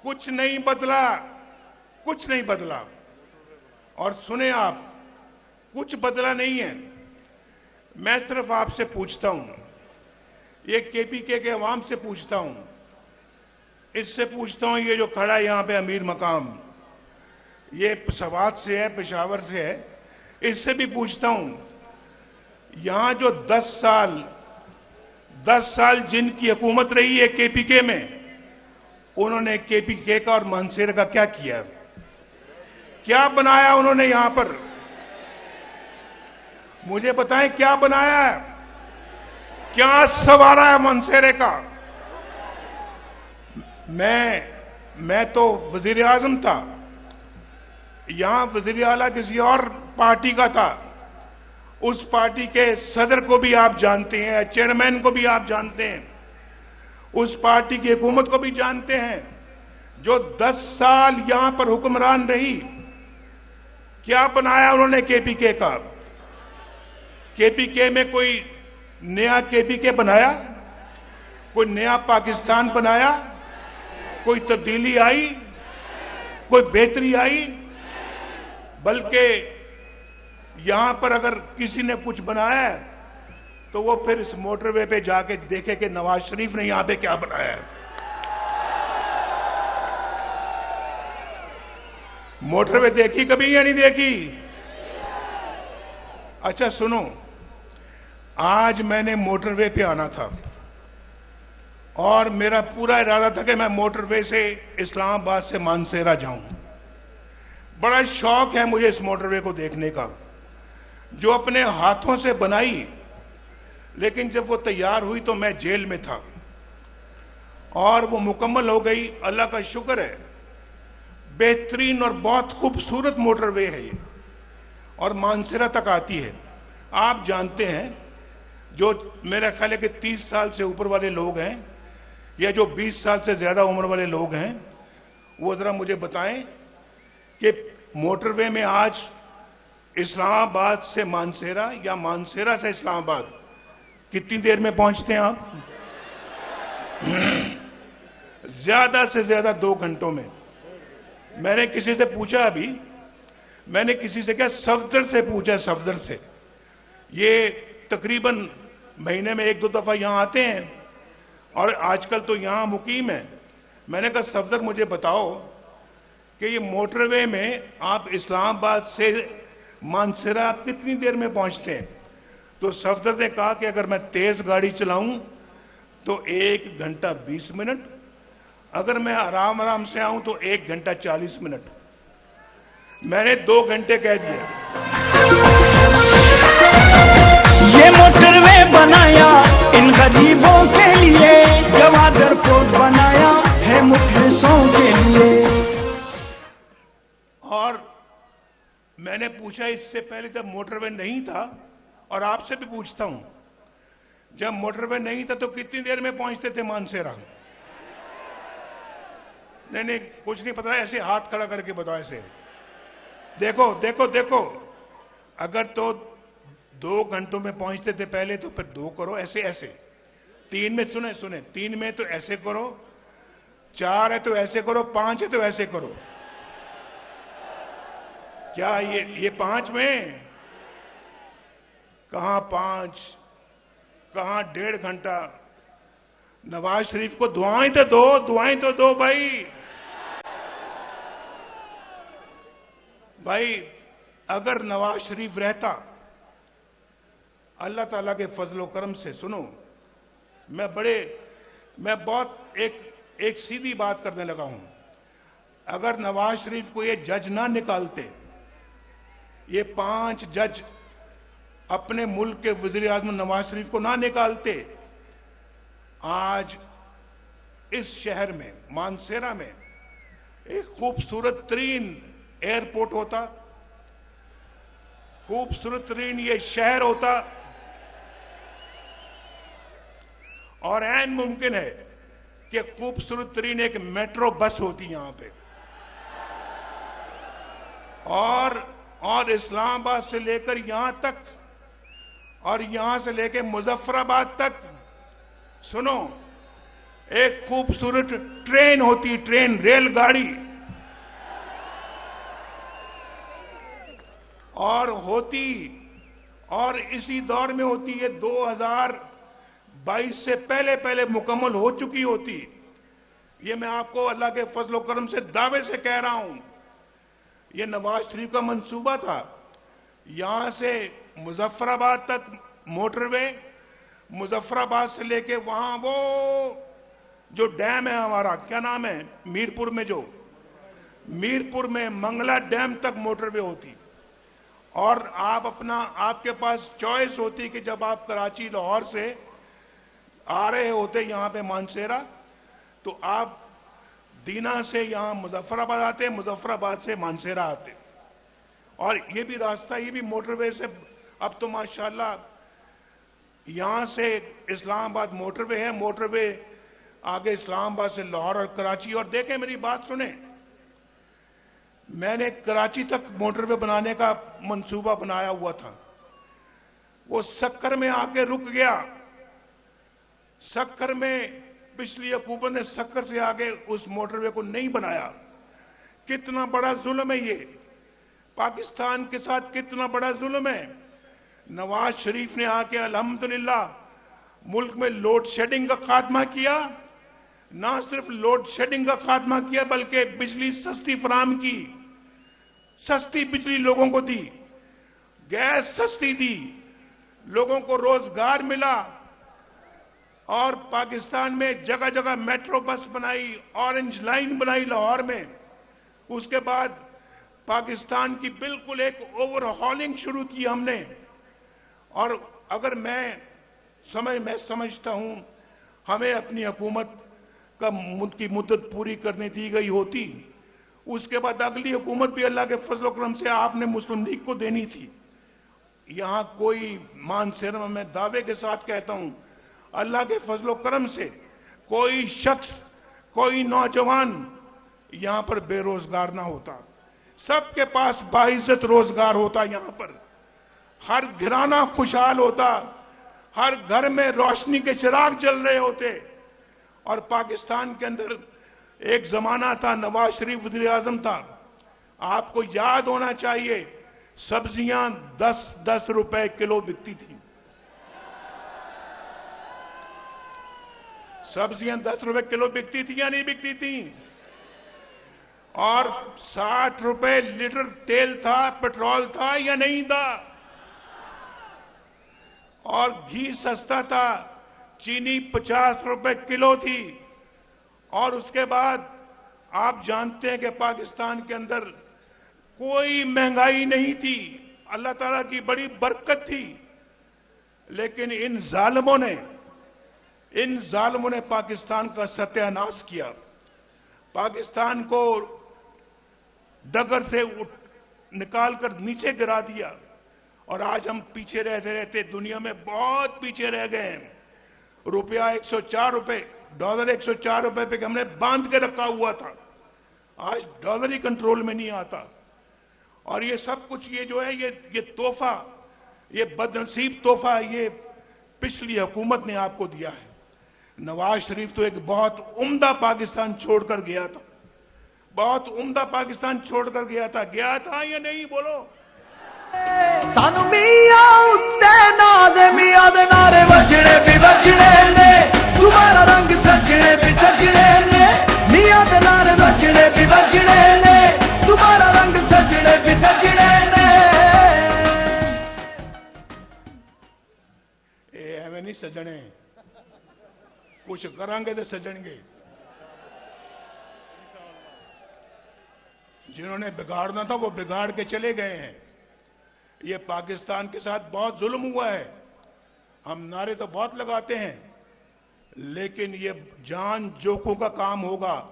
कुछ नहीं बदला, कुछ नहीं बदला। और सुने आप, कुछ बदला नहीं है। मैं सिर्फ आपसे पूछता हूं, ये केपीके के अवाम से पूछता हूं, इससे पूछता हूं, ये जो खड़ा है यहां पे अमीर मकाम, ये सवात से है, पेशावर से है, इससे भी पूछता हूं, यहां जो 10 साल जिनकी हुकूमत रही है केपीके में, उन्होंने केपीके का और मानसेरा का क्या किया, क्या बनाया उन्होंने यहां पर? मुझे बताएं क्या बनाया है, क्या संवारा है मानसेरे का? मैं तो वजीर आजम था, यहां वजीर आला किसी और पार्टी का था, उस पार्टी के सदर को भी आप जानते हैं, चेयरमैन को भी आप जानते हैं, उस पार्टी की हुकूमत को भी जानते हैं, जो 10 साल यहां पर हुक्मरान रही। क्या बनाया उन्होंने केपीके का? केपीके में कोई नया केपीके बनाया? कोई नया पाकिस्तान बनाया? कोई तब्दीली आई? कोई बेहतरी आई? बल्कि यहां पर अगर किसी ने कुछ बनाया है तो वो फिर इस मोटरवे पे जाके देखे कि नवाज शरीफ ने यहां पे क्या बनाया है। मोटरवे देखी कभी या नहीं देखी? अच्छा सुनो, आज मैंने मोटरवे पे आना था और मेरा पूरा इरादा था कि मैं मोटरवे से इस्लामाबाद से मानसेरा जाऊं। बड़ा शौक है मुझे इस मोटरवे को देखने का, जो अपने हाथों से बनाई, लेकिन जब वो तैयार हुई तो मैं जेल में था और वो मुकम्मल हो गई। अल्लाह का शुक्र है, बेहतरीन और बहुत खूबसूरत मोटरवे है ये, और मानसेरा तक आती है। आप जानते हैं, जो मेरा ख्याल है कि 30 साल से ऊपर वाले लोग हैं या जो 20 साल से ज्यादा उम्र वाले लोग हैं, वो जरा मुझे बताएं कि मोटरवे में आज इस्लामाबाद से मानसेरा या मानसेरा से इस्लामाबाद कितनी देर में पहुंचते हैं आप? ज्यादा से ज्यादा 2 घंटों में। मैंने किसी से पूछा, अभी मैंने किसी से क्या सफदर से पूछा, सफदर से, ये तकरीबन महीने में 1-2 दफा यहां आते हैं और आजकल तो यहां मुकीम है। मैंने कहा सफदर मुझे बताओ कि ये मोटरवे में आप इस्लामाबाद से मानसेरा कितनी देर में पहुंचते हैं? तो सफदर ने कहा कि अगर मैं तेज गाड़ी चलाऊं तो 1 घंटा 20 मिनट, अगर मैं आराम आराम से आऊं तो 1 घंटा 40 मिनट। मैंने 2 घंटे कह दिया। ये मोटरवे बनाया इन गरीबों के लिए, गवादर कोट बनाया है मुखलिसों के लिए। और मैंने पूछा इससे पहले जब मोटरवे नहीं था, और आपसे भी पूछता हूं, जब मोटरवे नहीं था तो कितनी देर में पहुंचते थे मानसेरा? नहीं, कुछ नहीं पता, ऐसे हाथ खड़ा करके बताओ, ऐसे देखो देखो देखो। अगर तो 2 घंटों में पहुंचते थे पहले, तो फिर 2 करो, ऐसे ऐसे। 3 में सुने 3 में तो ऐसे करो, 4 है तो ऐसे करो, 5 है तो ऐसे करो। क्या ये 5 में? कहां 5, कहां 1.5 घंटा? नवाज शरीफ को दुआएं तो दो, दुआएं तो दो भाई। अगर नवाज शरीफ रहता, अल्लाह ताला के फजलो करम से, सुनो, मैं बहुत एक सीधी बात करने लगा हूं। अगर नवाज शरीफ को ये जज ना निकालते, ये 5 जज अपने मुल्क के वजीर आजम नवाज शरीफ को ना निकालते, आज इस शहर में मानसेरा में एक खूबसूरत तरीन एयरपोर्ट होता, खूबसूरत तरीन ये शहर होता, और ऐन मुमकिन है कि खूबसूरत तरीन एक मेट्रो बस होती यहां पे, और इस्लामाबाद से लेकर यहां तक और यहां से लेकर मुजफ्फराबाद तक, सुनो, एक खूबसूरत ट्रेन होती, ट्रेन, रेलगाड़ी, और और इसी दौर में होती है 2022 से पहले पहले मुकम्मल हो चुकी होती। ये मैं आपको अल्लाह के फजल करम से दावे से कह रहा हूं। ये नवाज शरीफ का मंसूबा था, यहां से मुजफ्फराबाद तक मोटरवे, मुजफ्फराबाद से लेके वहां वो जो डैम है हमारा, क्या नाम है, मीरपुर में मंगला डैम तक मोटरवे होती। और आपके पास चॉइस होती कि जब आप कराची लाहौर से आ रहे होते यहां पे मानसेरा, तो आप दीना से यहां मुजफ्फराबाद आते, मुजफ्फराबाद से मानसेरा आते। और ये भी रास्ता, ये भी मोटरवे से, अब तो माशाल्लाह यहां से इस्लामाबाद मोटरवे है, मोटरवे आगे इस्लामाबाद से लाहौर और कराची। और देखें, मेरी बात सुने, मैंने कराची तक मोटरवे बनाने का मंसूबा बनाया हुआ था, वो सक्कर में आके रुक गया। सक्कर में पिछली हुकूमत ने सक्कर से आगे उस मोटरवे को नहीं बनाया। कितना बड़ा जुल्म है ये, पाकिस्तान के साथ कितना बड़ा जुल्म है। नवाज शरीफ ने आके अल्हम्दुलिल्लाह मुल्क में लोड शेडिंग का खात्मा किया। ना सिर्फ लोड शेडिंग का खात्मा किया, बल्कि बिजली सस्ती फराम की, सस्ती बिजली लोगों को दी, गैस सस्ती दी, लोगों को रोजगार मिला। और पाकिस्तान में जगह जगह मेट्रो बस बनाई, ऑरेंज लाइन बनाई लाहौर में। उसके बाद पाकिस्तान की बिल्कुल एक ओवरहॉलिंग शुरू की हमने। और अगर मैं समझता हूं हमें अपनी हुकूमत की मुद्दत पूरी करने दी गई होती, उसके बाद अगली हुकूमत भी अल्लाह के फजल करम से आपने मुस्लिम लीग को देनी थी। यहां कोई मानसेरा में मैं दावे के साथ कहता हूं, अल्लाह के फजल करम से कोई शख्स, कोई नौजवान यहां पर बेरोजगार ना होता। सबके पास बाइज्जत रोजगार होता, यहां पर हर घराना खुशहाल होता, हर घर में रोशनी के चिराग जल रहे होते। और पाकिस्तान के अंदर एक जमाना था, नवाज शरीफ वज़ीर आज़म था, आपको याद होना चाहिए, सब्जियां 10-10 रुपए किलो बिकती थी। सब्जियां 10 रुपए किलो बिकती थी या नहीं बिकती थी? और 60 रुपए लीटर तेल था, पेट्रोल था या नहीं था? और घी सस्ता था, चीनी 50 रुपए किलो थी। और उसके बाद आप जानते हैं कि पाकिस्तान के अंदर कोई महंगाई नहीं थी, अल्लाह ताला की बड़ी बरकत थी। लेकिन इन जालिमों ने पाकिस्तान का सत्यानाश किया, पाकिस्तान को डगर से निकालकर नीचे गिरा दिया। और आज हम पीछे रहते रहते दुनिया में बहुत पीछे रह गए हैं। रुपया 104 रुपए, डॉलर 104 रुपए पे हमने बांध के रखा हुआ था, आज डॉलर ही कंट्रोल में नहीं आता। और ये सब कुछ, ये जो है, ये तोहफा, ये बदनसीब तोहफा ये पिछली हुकूमत ने आपको दिया है। नवाज शरीफ तो एक बहुत उम्दा पाकिस्तान छोड़कर गया था, बहुत उम्दा पाकिस्तान छोड़कर गया था या नहीं? बोलो। सानू मियां उत्ते नाज़े मियां दे नारे बजने भी बजने ने, तुम्हारा रंग सजने भी सजने ने, मियां दे नारे बजने भी बजने ने, तुम्हारा रंग सजने भी सजने ने। एवें नहीं सजने, कुछ करांगे तो सजणगे। जिन्होंने बिगाड़ना था वो बिगाड़ के चले गए हैं। ये पाकिस्तान के साथ बहुत जुल्म हुआ है। हम नारे तो बहुत लगाते हैं, लेकिन ये जान जोखों का काम होगा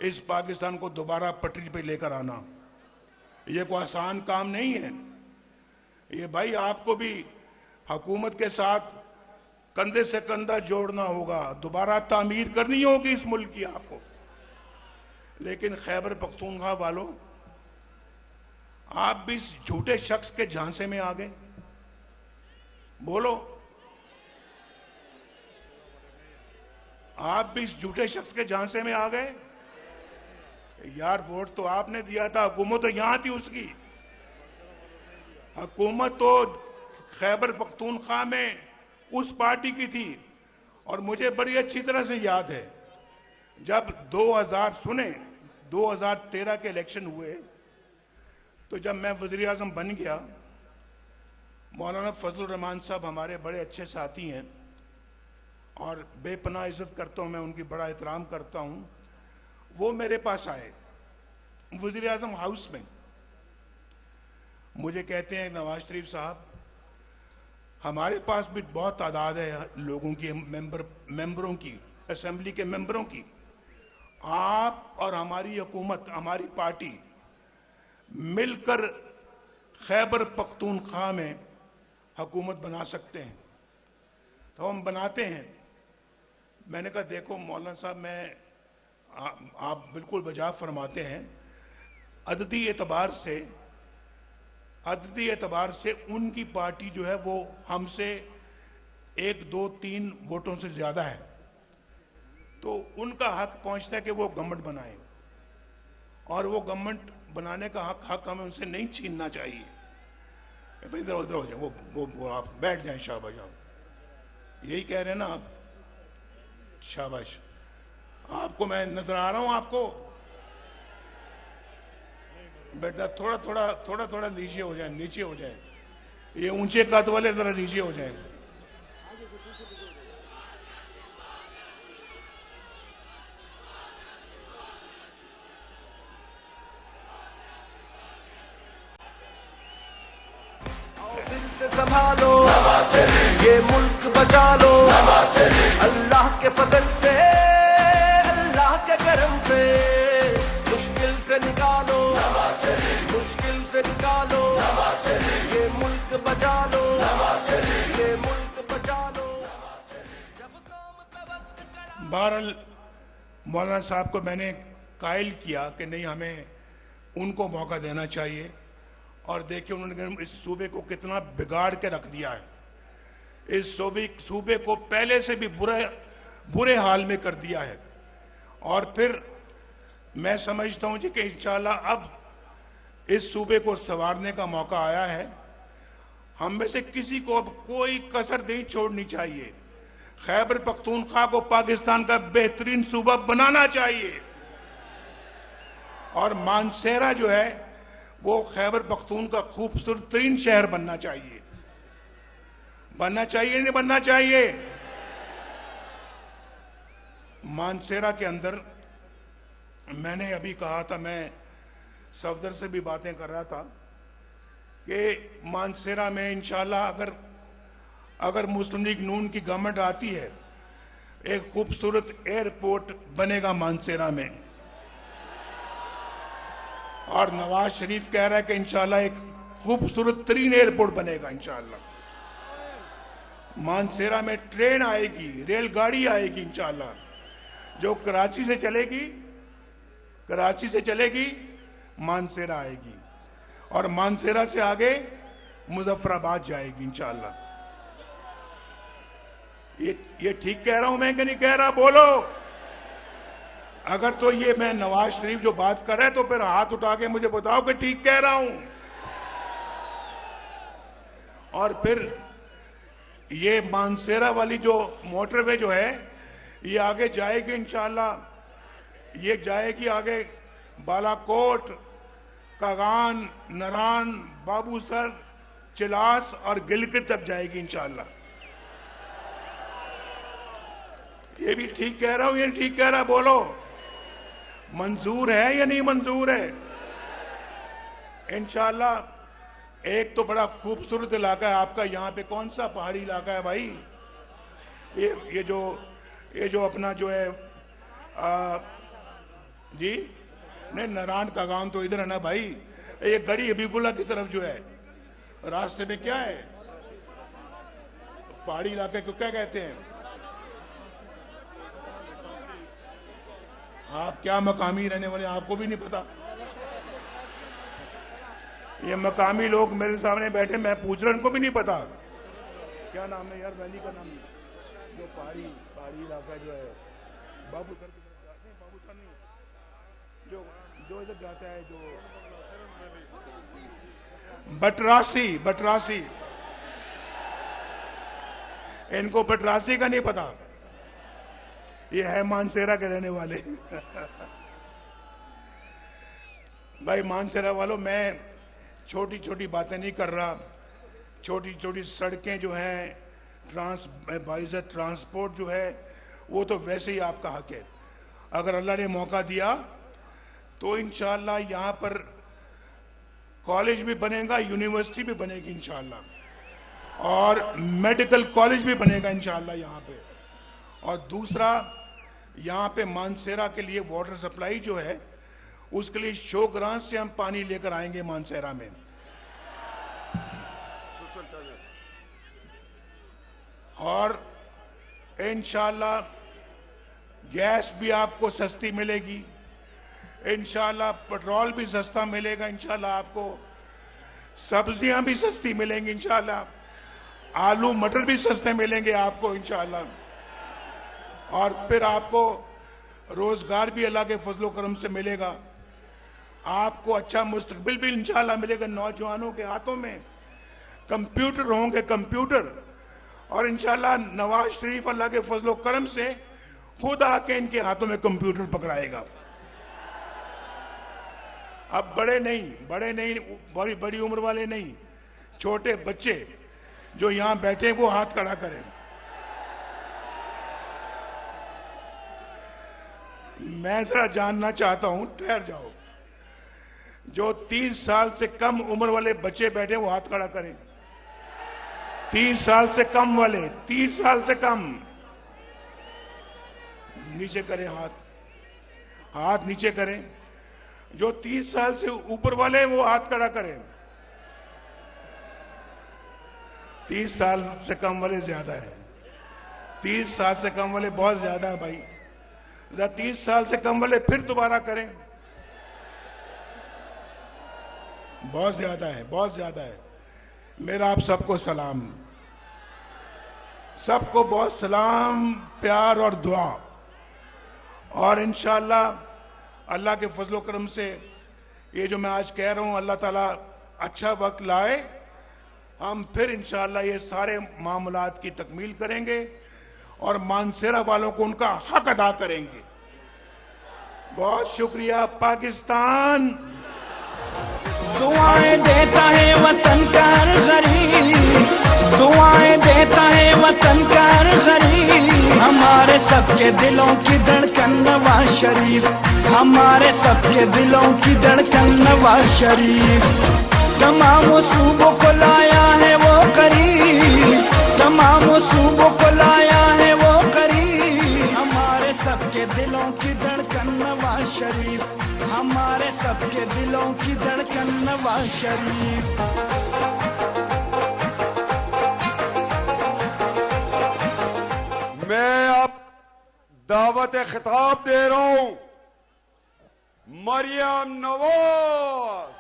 इस पाकिस्तान को दोबारा पटरी पे लेकर आना। ये कोई आसान काम नहीं है। ये भाई आपको भी हुकूमत के साथ कंधे से कंधा जोड़ना होगा, दोबारा तामीर करनी होगी इस मुल्क की आपको। लेकिन खैबर पख्तूनख्वा वालों, आप भी इस झूठे शख्स के झांसे में आ गए। बोलो, आप भी इस झूठे शख्स के झांसे में आ गए। यार, वोट तो आपने दिया था, हुकूमत तो यहां थी उसकी। हुकूमत तो खैबर पख्तूनख्वा में उस पार्टी की थी। और मुझे बड़ी अच्छी तरह से याद है जब 2013 के इलेक्शन हुए तो जब मैं वज़ीर आज़म बन गया, मौलाना फजलुर रहमान साहब हमारे बड़े अच्छे साथी हैं और बेपनाह इज्जत करता हूं मैं, उनकी बड़ा एहतराम करता हूं। वो मेरे पास आए वज़ीर आज़म हाउस में, मुझे कहते हैं नवाज शरीफ साहब, हमारे पास भी बहुत तादाद है लोगों की, मेंबरों की, असेंबली के मेंबरों की, आप और हमारी हुकूमत, हमारी पार्टी मिलकर खैबर पख्तूनख्वा में हुकूमत बना सकते हैं तो हम बनाते हैं। मैंने कहा देखो मौलाना साहब, आप बिल्कुल वजह फरमाते हैं, अददी एतबार से उनकी पार्टी जो है वो हमसे 1, 2, 3 वोटों से ज्यादा है, तो उनका हक पहुंचता है कि वो गवर्नमेंट बनाए और वो गवर्नमेंट बनाने का हक हमें उनसे नहीं छीनना चाहिए। इधर उधर हो जाए, वो आप बैठ जाएं, शाबाश, आप यही कह रहे हैं ना आप, शाबाश, आपको मैं नजर आ रहा हूं आपको, बेटा थोड़ा नीचे हो जाए, ये ऊंचे कद वाले जरा नीचे हो जाए। दिल से संभालो, ये मुल्क बचा लो, अल्लाह के फजल से, अल्लाह के करम से, मुश्किल से निकालो, ये मुल्क बचा लो, ये मुल्क बचा लो। बहरहाल मौलाना साहब को मैंने कायल किया कि नहीं, हमें उनको मौका देना चाहिए। और देखिए उन्होंने इस सूबे को कितना बिगाड़ के रख दिया है, इस सूबे को पहले से भी बुरे हाल में कर दिया है। और फिर मैं समझता हूं जी कि इंशाल्लाह अब इस सूबे को संवारने का मौका आया है। हम में से किसी को अब कोई कसर नहीं छोड़नी चाहिए, खैबर पख्तूनख्वा को पाकिस्तान का बेहतरीन सूबा बनाना चाहिए। और मानसेरा जो है वो खैबर पख्तून का खूबसूरत तरीन शहर बनना चाहिए, नहीं बनना चाहिए। मानसेरा के अंदर मैंने अभी कहा था, मैं सफदर से भी बातें कर रहा था कि मानसेरा में इंशाल्लाह अगर मुस्लिम लीग नून की गवर्नमेंट आती है, एक खूबसूरत एयरपोर्ट बनेगा मानसेरा में। और नवाज शरीफ कह रहा है कि इंशाल्लाह एक खूबसूरत तरीन एयरपोर्ट बनेगा इंशाल्लाह। मानसेरा में ट्रेन आएगी, रेलगाड़ी आएगी इंशाल्लाह, जो कराची से चलेगी मानसेरा आएगी और मानसेरा से आगे मुजफ्फराबाद जाएगी इंशाल्लाह। ये ठीक कह रहा हूं मैं कि नहीं कह रहा? बोलो। अगर तो ये मैं नवाज शरीफ जो बात कर रहा है तो फिर हाथ उठा के मुझे बताओ कि ठीक कह रहा हूं। और फिर ये मानसेरा वाली जो मोटरवे जो है ये आगे जाएगी इंशाल्लाह, ये जाएगी आगे बालाकोट, कागान, नरान, बाबूसर, चिलास और गिलगित तक जाएगी इंशाल्लाह। ये भी ठीक कह रहा हूं, ये ठीक कह रहा, बोलो मंजूर है या नहीं मंजूर है? इंशाल्लाह। एक तो बड़ा खूबसूरत इलाका है आपका, यहाँ पे कौन सा पहाड़ी इलाका है भाई? ये जो अपना जो है जी नहीं, नारायण का गांव तो इधर है ना भाई। ये गड़ी हबीबुल्ला की तरफ जो है रास्ते में क्या है, पहाड़ी इलाके को क्या कहते हैं? आप क्या मकामी रहने वाले, आपको भी नहीं पता? ये मकामी लोग मेरे सामने बैठे, मैं पूछ रहा, इनको भी नहीं पता क्या नाम है यार वैली का नाम? जो पहाड़ी इलाका जो है बाबूसर की तरफ जाते हैं, बाबूसर नहीं, जो इधर जाता है, जो बटरासी इनको पटरासी का नहीं पता, ये है मानसेरा के रहने वाले। भाई मानसेरा वालों, मैं छोटी छोटी बातें नहीं कर रहा। छोटी छोटी सड़कें जो हैं, ट्रांसपोर्ट जो है, वो तो वैसे ही आपका हक है। अगर अल्लाह ने मौका दिया तो इंशाअल्लाह यहाँ पर कॉलेज भी बनेगा, यूनिवर्सिटी भी बनेगी इंशाअल्लाह, और मेडिकल कॉलेज भी बनेगा इंशाअल्लाह यहाँ पे। और दूसरा, यहाँ पे मानसेरा के लिए वाटर सप्लाई जो है, उसके लिए शोग्रां से हम पानी लेकर आएंगे मानसेरा में। और इंशाअल्लाह गैस भी आपको सस्ती मिलेगी, इंशाअल्लाह पेट्रोल भी सस्ता मिलेगा, इंशाअल्लाह आपको सब्जियां भी सस्ती मिलेंगी, इंशाअल्लाह आलू मटर भी सस्ते मिलेंगे आपको इंशाअल्लाह। और फिर आपको रोजगार भी अल्लाह के फजलो करम से मिलेगा, आपको अच्छा मुस्तकबिल भी इंशाअल्लाह मिलेगा। नौजवानों के हाथों में कंप्यूटर होंगे, कंप्यूटर, और इंशाअल्लाह नवाज शरीफ अल्लाह के फजलो करम से खुद आके इनके हाथों में कंप्यूटर पकड़ाएगा। अब बड़े नहीं, बड़ी बड़ी उम्र वाले नहीं, छोटे बच्चे जो यहां बैठे वो हाथ खड़ा करें। मैं जरा जानना चाहता हूं, ठहर जाओ, जो 30 साल से कम उम्र वाले बच्चे बैठे वो हाथ खड़ा करें। 30 साल से कम वाले, 30 साल से कम, नीचे करें हाथ नीचे करें। जो 30 साल से ऊपर वाले वो हाथ खड़ा करें। 30 साल से कम वाले ज्यादा है, 30 साल से कम वाले बहुत ज्यादा है भाई। 30 साल से कम वाले फिर दोबारा करें, बहुत ज्यादा है, बहुत ज्यादा है। मेरा आप सबको सलाम, सबको बहुत सलाम, प्यार और दुआ। और इंशाअल्लाह अल्लाह के फजलो करम से ये जो मैं आज कह रहा हूं, अल्लाह ताला अच्छा वक्त लाए, हम फिर इंशाअल्लाह ये सारे मामलात की तकमील करेंगे और मानसेरा वालों को उनका हक अदा करेंगे। बहुत शुक्रिया पाकिस्तान। दुआएं देता है वतन का हर गरीब, दुआएं देता है वतन का हर गरीब। हमारे सबके दिलों की धड़कन नवाज शरीफ, हमारे सबके दिलों की धड़कन नवाज शरीफ। तमाम सूबों को लाया है वो करीब, तमाम सूबों को लाया है वो करीब। हमारे सबके दिलों की धड़कन नवाज शरीफ, हमारे सबके दिलों की धड़कन नवाज शरीफ। मैं अब दावत खिताब दे रहा हूं मरियम नवाज।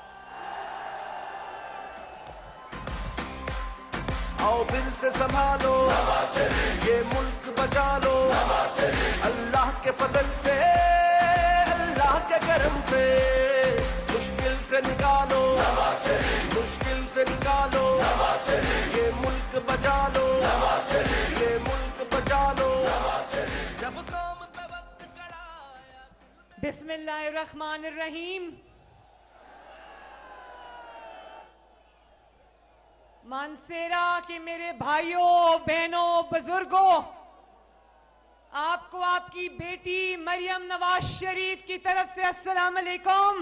आओ दिल से संभालो, ये मुल्क बचा लो, अल्लाह के फजल से, अल्लाह के करम से। मुश्किल से निकालो, मुश्किल से निकालो, ये मुल्क बचा लो, ये मुल्क बचा लो। जब कौम पे वक्त कड़ाया। बिस्मिल्लाहिर्रहमानिर्रहीम। मानसेरा के मेरे भाइयों, बहनों, बुजुर्गों, आपको आपकी बेटी मरियम नवाज शरीफ की तरफ से अस्सलाम अलैकुम।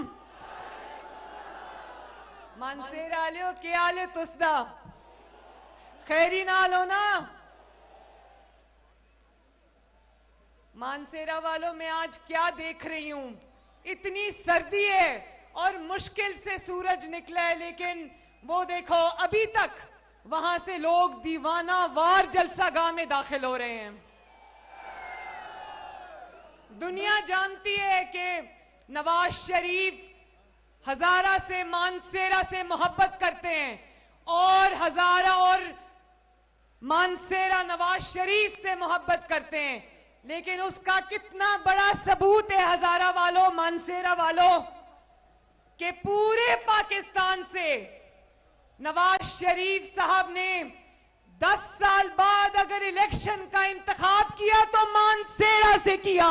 मानसेरा आलियो के आले तुसदा खैरी नालो ना। मानसेरा वालों, मैं आज क्या देख रही हूं, इतनी सर्दी है और मुश्किल से सूरज निकला है, लेकिन वो देखो अभी तक वहां से लोग दीवाना वार जलसागाह में दाखिल हो रहे हैं। दुनिया जानती है कि नवाज शरीफ हजारा से, मानसेरा से मोहब्बत करते हैं, और हजारा और मानसेरा नवाज शरीफ से मोहब्बत करते हैं। लेकिन उसका कितना बड़ा सबूत है हजारा वालों, मानसेरा वालों, कि पूरे पाकिस्तान से नवाज शरीफ साहब ने 10 साल बाद अगर इलेक्शन का इंतखाब किया तो मानसेरा से किया।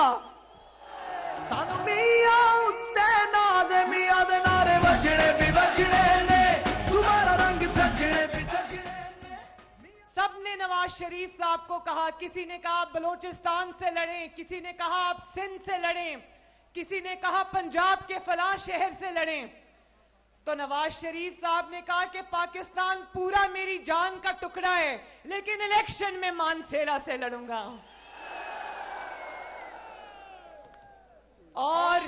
सानू मियां उत्ते नाज़े मियां दे नारे बजने भी बजने ने, तुम्हारा रंग सजने भी सजने ने। सबने नवाज शरीफ साहब को कहा, किसी ने कहा आप बलोचिस्तान से लड़ें, किसी ने कहा आप सिंध से लड़ें, किसी ने कहा पंजाब के फलां शहर से लड़ें। तो नवाज शरीफ साहब ने कहा कि पाकिस्तान पूरा मेरी जान का टुकड़ा है, लेकिन इलेक्शन में मानसेरा से लड़ूंगा। और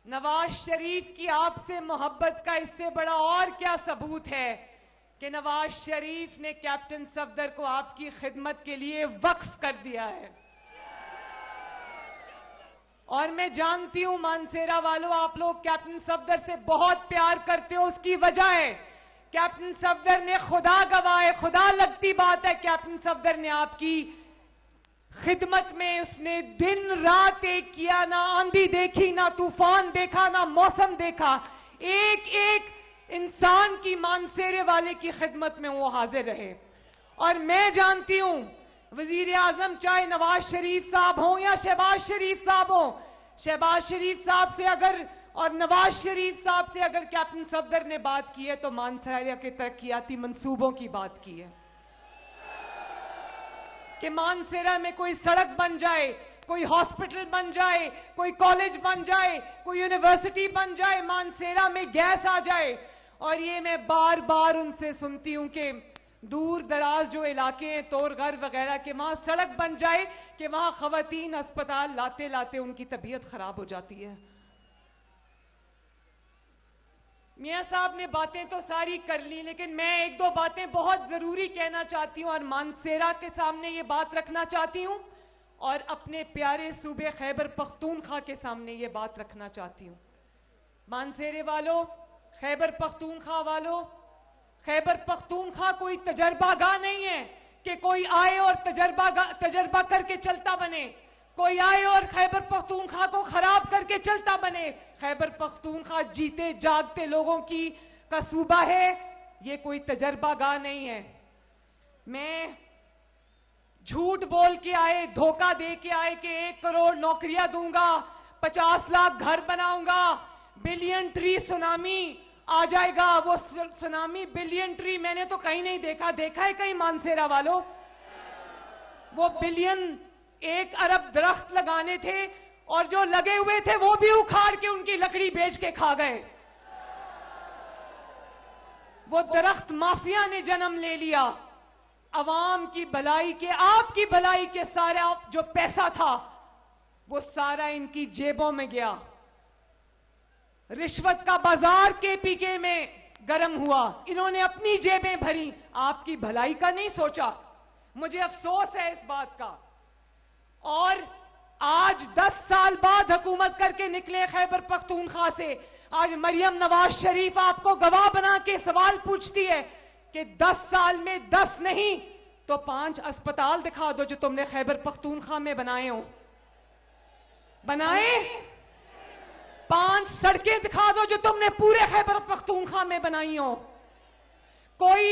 नवाज शरीफ की आपसे मोहब्बत का इससे बड़ा और क्या सबूत है कि नवाज शरीफ ने कैप्टन सफदर को आपकी खिदमत के लिए वक्फ कर दिया है। और मैं जानती हूं मानसेरा वालों, आप लोग कैप्टन सफदर से बहुत प्यार करते हो। उसकी वजह है कैप्टन सफदर ने, खुदा गवाह है, खुदा लगती बात है, कैप्टन सफदर ने आपकी खिदमत में उसने दिन रात एक किया, ना आंधी देखी, ना तूफान देखा, ना मौसम देखा। एक एक इंसान की मानसेरे वाले की खिदमत में वो हाजिर रहे। और मैं जानती हूं वजीर आजम चाहे नवाज शरीफ साहब हो या शहबाज शरीफ साहब हो, शहबाज शरीफ साहब से अगर और नवाज शरीफ साहब से अगर कैप्टन सफदर ने बात की है तो मानसेरा के तरक्याती मंसूबों की बात की है कि मानसेरा में कोई सड़क बन जाए, कोई हॉस्पिटल बन जाए, कोई कॉलेज बन जाए, कोई यूनिवर्सिटी बन जाए, मानसेरा में गैस आ जाए। और ये मैं बार बार उनसे सुनती हूं कि दूर दराज जो इलाके हैं, तोरगर वगैरह के, वहां सड़क बन जाए कि वहां खवातीन अस्पताल लाते लाते उनकी तबीयत खराब हो जाती है। मियां साहब ने बातें तो सारी कर ली, लेकिन मैं एक दो बातें बहुत जरूरी कहना चाहती हूं और मानसेरा के सामने ये बात रखना चाहती हूं और अपने प्यारे सूबे खैबर पख्तूनख्वा के सामने ये बात रखना चाहती हूं। मानसेरे वालों, खैबर पख्तूनख्वा वालों, खैबर पख्तूनख्वा कोई तजर्बागाह नहीं है कि कोई आए और तजर्बा करके चलता बने, कोई आए और खैबर पख्तूनख्वा को खराब करके चलता बने। खैबर पख्तूनख्वा जीते जागते लोगों का सूबा है, ये कोई तजर्बागाह नहीं है। मैं झूठ बोल के आए, धोखा दे के आए कि 1 करोड़ नौकरियां दूंगा, 50 लाख घर बनाऊंगा, बिलियन ट्री सुनामी आ जाएगा। वो सुनामी बिलियन ट्री मैंने तो कहीं नहीं देखा। देखा है कहीं मानसेरा वालों? वो बिलियन 1 अरब दरख्त लगाने थे और जो लगे हुए थे वो भी उखाड़ के उनकी लकड़ी बेच के खा गए। वो दरख्त माफिया ने जन्म ले लिया। अवाम की भलाई के, आपकी भलाई के सारा जो पैसा था वो सारा इनकी जेबों में गया। रिश्वत का बाजार केपीके में गर्म हुआ, इन्होंने अपनी जेबें भरी, आपकी भलाई का नहीं सोचा। मुझे अफसोस है इस बात का। और आज 10 साल बाद हुकूमत करके निकले खैबर पख्तूनख्वा से, आज मरियम नवाज शरीफ आपको गवाह बना के सवाल पूछती है कि 10 साल में 10 नहीं तो 5 अस्पताल दिखा दो जो तुमने खैबर पख्तूनख्वा में बनाए हो। बनाए? 5 सड़कें दिखा दो जो तुमने पूरे खैबर पख्तूनख्वा में बनाई हो। कोई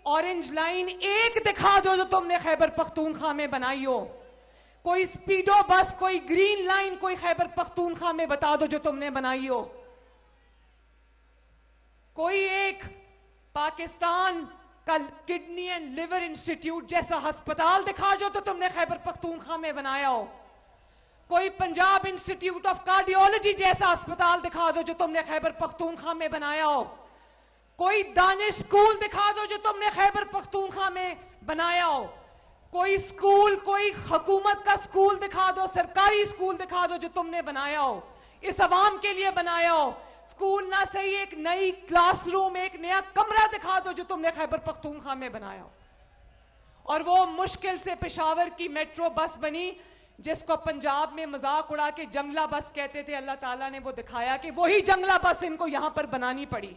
ऑरेंज लाइन 1 दिखा दो जो तुमने खैबर पख्तूनख्वा में बनाई हो। कोई स्पीडो बस, कोई ग्रीन लाइन, कोई खैबर पख्तूनख्वा में बता दो जो तुमने बनाई हो। कोई एक पाकिस्तान का किडनी एंड लिवर इंस्टीट्यूट जैसा अस्पताल दिखा जो तो तुमने खैबर पख्तूनख्वा में बनाया हो। कोई पंजाब इंस्टीट्यूट ऑफ कार्डियोलॉजी जैसा अस्पताल दिखा दो जो तुमने खैबर पख्तूनख्वा में बनाया हो। कोई दानिश स्कूल दिखा दो जो तुमने खैबर पख्तूनख्वा में बनाया हो। कोई स्कूल, कोई हुकूमत का स्कूल दिखा दो, सरकारी स्कूल दिखा दो जो तुमने बनाया हो, इस अवाम के लिए बनाया हो। स्कूल ना सही, एक नई क्लासरूम, एक नया कमरा दिखा दो जो तुमने खैबर पख्तूनख्वा में बनाया हो। और वो मुश्किल से पेशावर की मेट्रो बस बनी जिसको पंजाब में मजाक उड़ा के जंगला बस कहते थे। अल्लाह ताला ने वो दिखाया कि वही जंगला बस इनको यहां पर बनानी पड़ी।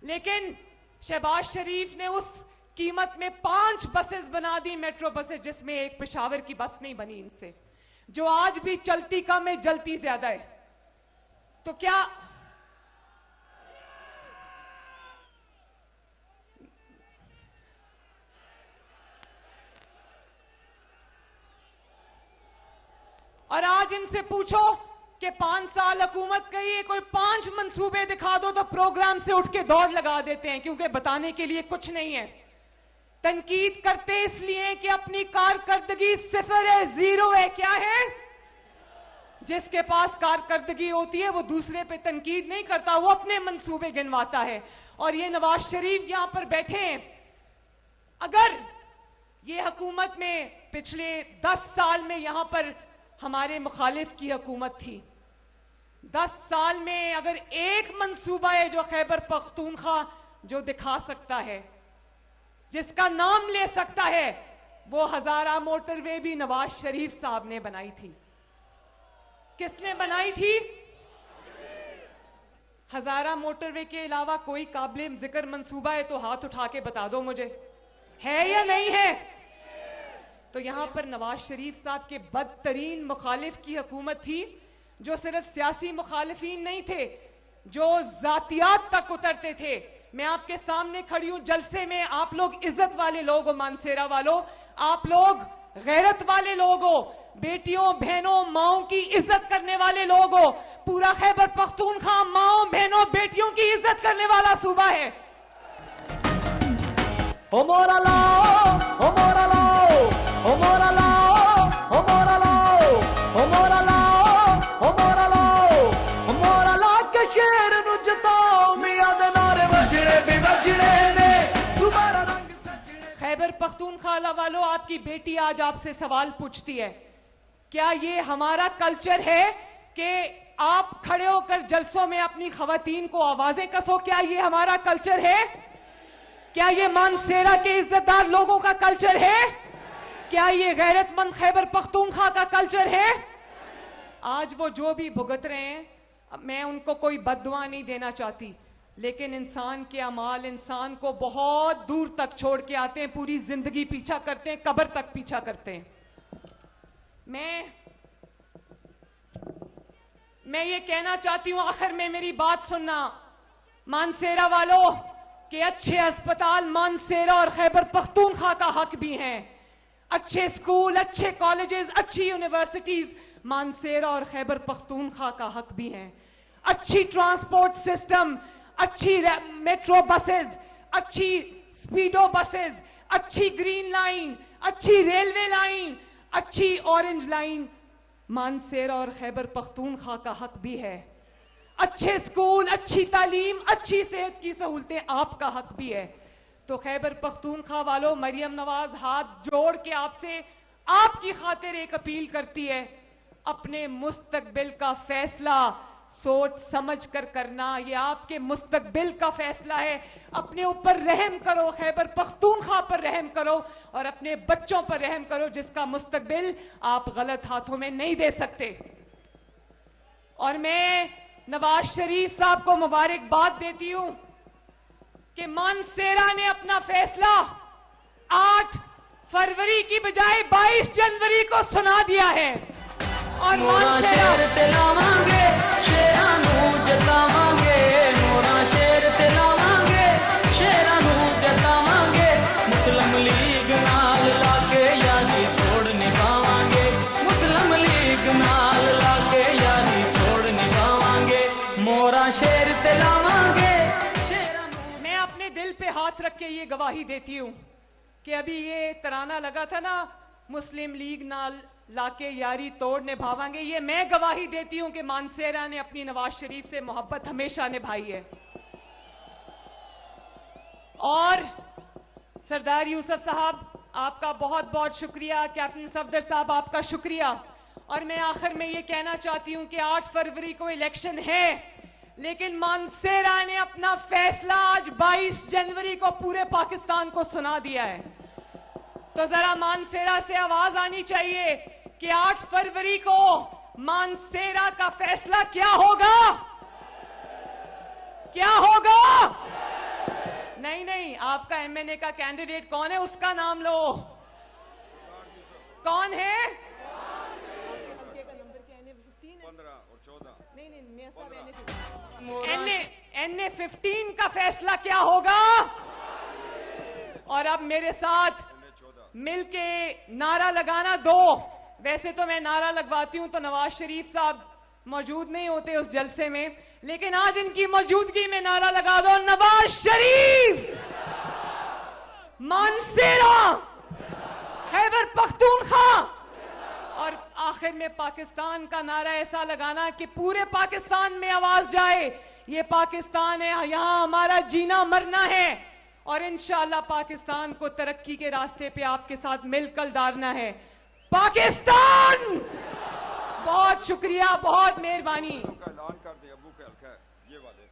लेकिन शहबाज शरीफ ने उस कीमत में 5 बसेस बना दी, मेट्रो बसेस, जिसमें एक पेशावर की बस नहीं बनी इनसे, जो आज भी चलती कम है, जलती ज्यादा है। तो क्या और आज इनसे पूछो कि 5 साल हुकूमत कही है, कोई 5 मंसूबे दिखा दो तो प्रोग्राम से उठ के दौड़ लगा देते हैं, क्योंकि बताने के लिए कुछ नहीं है। तनकीद करते इसलिए कि अपनी कारकर्दगी 0 है, 0 है। क्या है? जिसके पास कारकर्दगी होती है वो दूसरे पे तनकीद नहीं करता, वो अपने मंसूबे गिनवाता है। और ये नवाज शरीफ यहां पर बैठे हैं। अगर ये हुकूमत में पिछले 10 साल में यहां पर हमारे मुखालिफ की हुकूमत थी, 10 साल में अगर एक मंसूबा है जो खैबर पख्तूनख्वा जो दिखा सकता है, जिसका नाम ले सकता है, वो हजारा मोटरवे भी नवाज शरीफ साहब ने बनाई थी। किसने बनाई थी? हजारा मोटरवे के अलावा कोई काबिल जिक्र मंसूबा है तो हाथ उठा के बता दो मुझे, है या नहीं है? तो यहां पर नवाज शरीफ साहब के बदतरीन मुखालिफ की हुकूमत थी, जो सिर्फ सियासी मुखालिफिन नहीं थे, जो जातियात तक उतरते थे। मैं आपके सामने खड़ी हूं जलसे में, आप लोग इज्जत वाले लोग हो, मानसेरा वालों, आप लोग गैरत वाले लोग हो, बेटियों बहनों माओं की इज्जत करने वाले लोग हो। पूरा खैबर पख्तूनख्वा माओं बहनों बेटियों की इज्जत करने वाला सूबा है। ओ मोरा लाओ, ओ मोरा लाओ, ओ मोरा लाओ, ओ मोरा लाओ, ओ मोरा लाओ, ओ मोरा लाओ, ओ मोरा ला के शेर नु जताओ, मियां दे नारे वजने भी वजने ने दोबारा रंग सजने। खैबर पख्तूनख्वा वालों, आपकी बेटी आज आपसे सवाल पूछती है, क्या ये हमारा कल्चर है कि आप खड़े होकर जलसों में अपनी खवातीन को आवाजें कसो? क्या ये हमारा कल्चर है? क्या ये मानसेरा के इज्जतदार लोगों का कल्चर है? क्या ये गैरतमंद खैबर पख्तूनख्वा का कल्चर है? आज वो जो भी भुगत रहे हैं, मैं उनको कोई बद्दुआ नहीं देना चाहती, लेकिन इंसान के अमाल इंसान को बहुत दूर तक छोड़ के आते हैं, पूरी जिंदगी पीछा करते हैं, कब्र तक पीछा करते हैं। मैं ये कहना चाहती हूं, आखिर में मेरी बात सुनना, मानसेरा वालों, कि अच्छे अस्पताल मानसेरा और खैबर पख्तूनख्वा का हक भी हैं। अच्छे स्कूल, अच्छे कॉलेजेस, अच्छी यूनिवर्सिटीज मानसेरा और खैबर पख्तूनख्वा का हक भी हैं। अच्छी ट्रांसपोर्ट सिस्टम, अच्छी मेट्रो बसेस, अच्छी स्पीडो बसेस, अच्छी ग्रीन लाइन, अच्छी रेलवे लाइन, अच्छी ऑरेंज लाइन मानसेरा और खैबर पख्तूनख्वा का हक भी है। अच्छे स्कूल, अच्छी तालीम, अच्छी सेहत की सहूलतें आपका हक भी है। तो खैबर पख्तूनख्वा वालों, मरियम नवाज हाथ जोड़ के आपसे आपकी खातिर एक अपील करती है, अपने मुस्तकबिल का फैसला सोच समझ कर करना, ये आपके मुस्तकबिल का फैसला है। अपने ऊपर रहम करो, खैबर पख्तूनख्वा पर रहम करो और अपने बच्चों पर रहम करो, जिसका मुस्तकबिल आप गलत हाथों में नहीं दे सकते। और मैं नवाज शरीफ साहब को मुबारकबाद देती हूं कि मानसेरा ने अपना फैसला 8 फरवरी की बजाय 22 जनवरी को सुना दिया है। और मानसेरा मुस्लिम लीग नाल लाके यारी तोड़ निभावांगे, मुस्लिम लीग नाल लाके यारी तोड़ निभावांगे, मोरा शेर ते लावांगे। मैं अपने दिल पे हाथ रख के ये गवाही देती हूं कि अभी ये तराना लगा था ना, मुस्लिम लीग नाल लाके यारी तोड़ निभावांगे, ये मैं गवाही देती हूं कि मानसेरा ने अपनी नवाज शरीफ से मोहब्बत हमेशा निभाई है। और सरदार यूसुफ साहब, आपका बहुत बहुत शुक्रिया, कैप्टन सफदर साहब आपका शुक्रिया। और मैं आखिर में ये कहना चाहती हूं कि 8 फरवरी को इलेक्शन है, लेकिन मानसेरा ने अपना फैसला आज 22 जनवरी को पूरे पाकिस्तान को सुना दिया है। तो जरा मानसेरा से आवाज आनी चाहिए कि 8 फरवरी को मानसेरा का फैसला क्या होगा? क्या होगा? नहीं नहीं, आपका एमएनए का कैंडिडेट कौन है, उसका नाम लो। कौन है? एनए 15 का फैसला क्या होगा? और अब मेरे साथ मिलके नारा लगाना, 2 वैसे तो मैं नारा लगवाती हूं तो नवाज शरीफ साहब मौजूद नहीं होते उस जलसे में, लेकिन आज इनकी मौजूदगी में नारा लगा दो, नवाज शरीफ, मानसेरा, खैबर पख्तूनख्वा, और आखिर में पाकिस्तान का नारा ऐसा लगाना कि पूरे पाकिस्तान में आवाज जाए, ये पाकिस्तान है, यहां हमारा जीना मरना है, और इंशाअल्लाह पाकिस्तान को तरक्की के रास्ते पे आपके साथ मिलकर डालना है। पाकिस्तान, बहुत शुक्रिया, बहुत मेहरबानी। ऐलान कर दे अबू के हल्का है ये वाले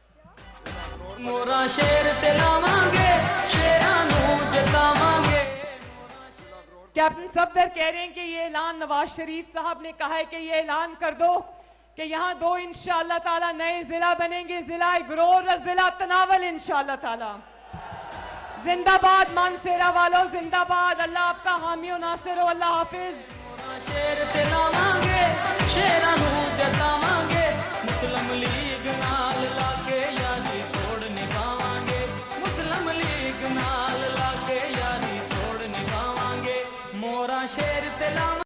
मोरा शेर ते लावांगे, शेरां नूं जतावांगे। कैप्टन सफदर कह रहे हैं कि ये ऐलान नवाज शरीफ साहब ने कहा है कि ये ऐलान कर दो कि यहाँ 2 इंशाअल्लाह ताला नए जिला बनेंगे, जिला इगरोर और जिला तनावल इंशाअल्लाह ताला। जिंदाबाद मानसेरा वालों, जिंदाबाद। अल्लाह आपका हामी और नासिर हो। अल्लाह हाफिज। शेर ते लावांगे, शेरां नूं जतावांगे, मुस्लिम लीग नाल लाके यारी तोड़ निभावांगे, मुस्लिम लीग नाल लाके यारी तोड़ निभावांगे। मोरा शेर ते लावांगे।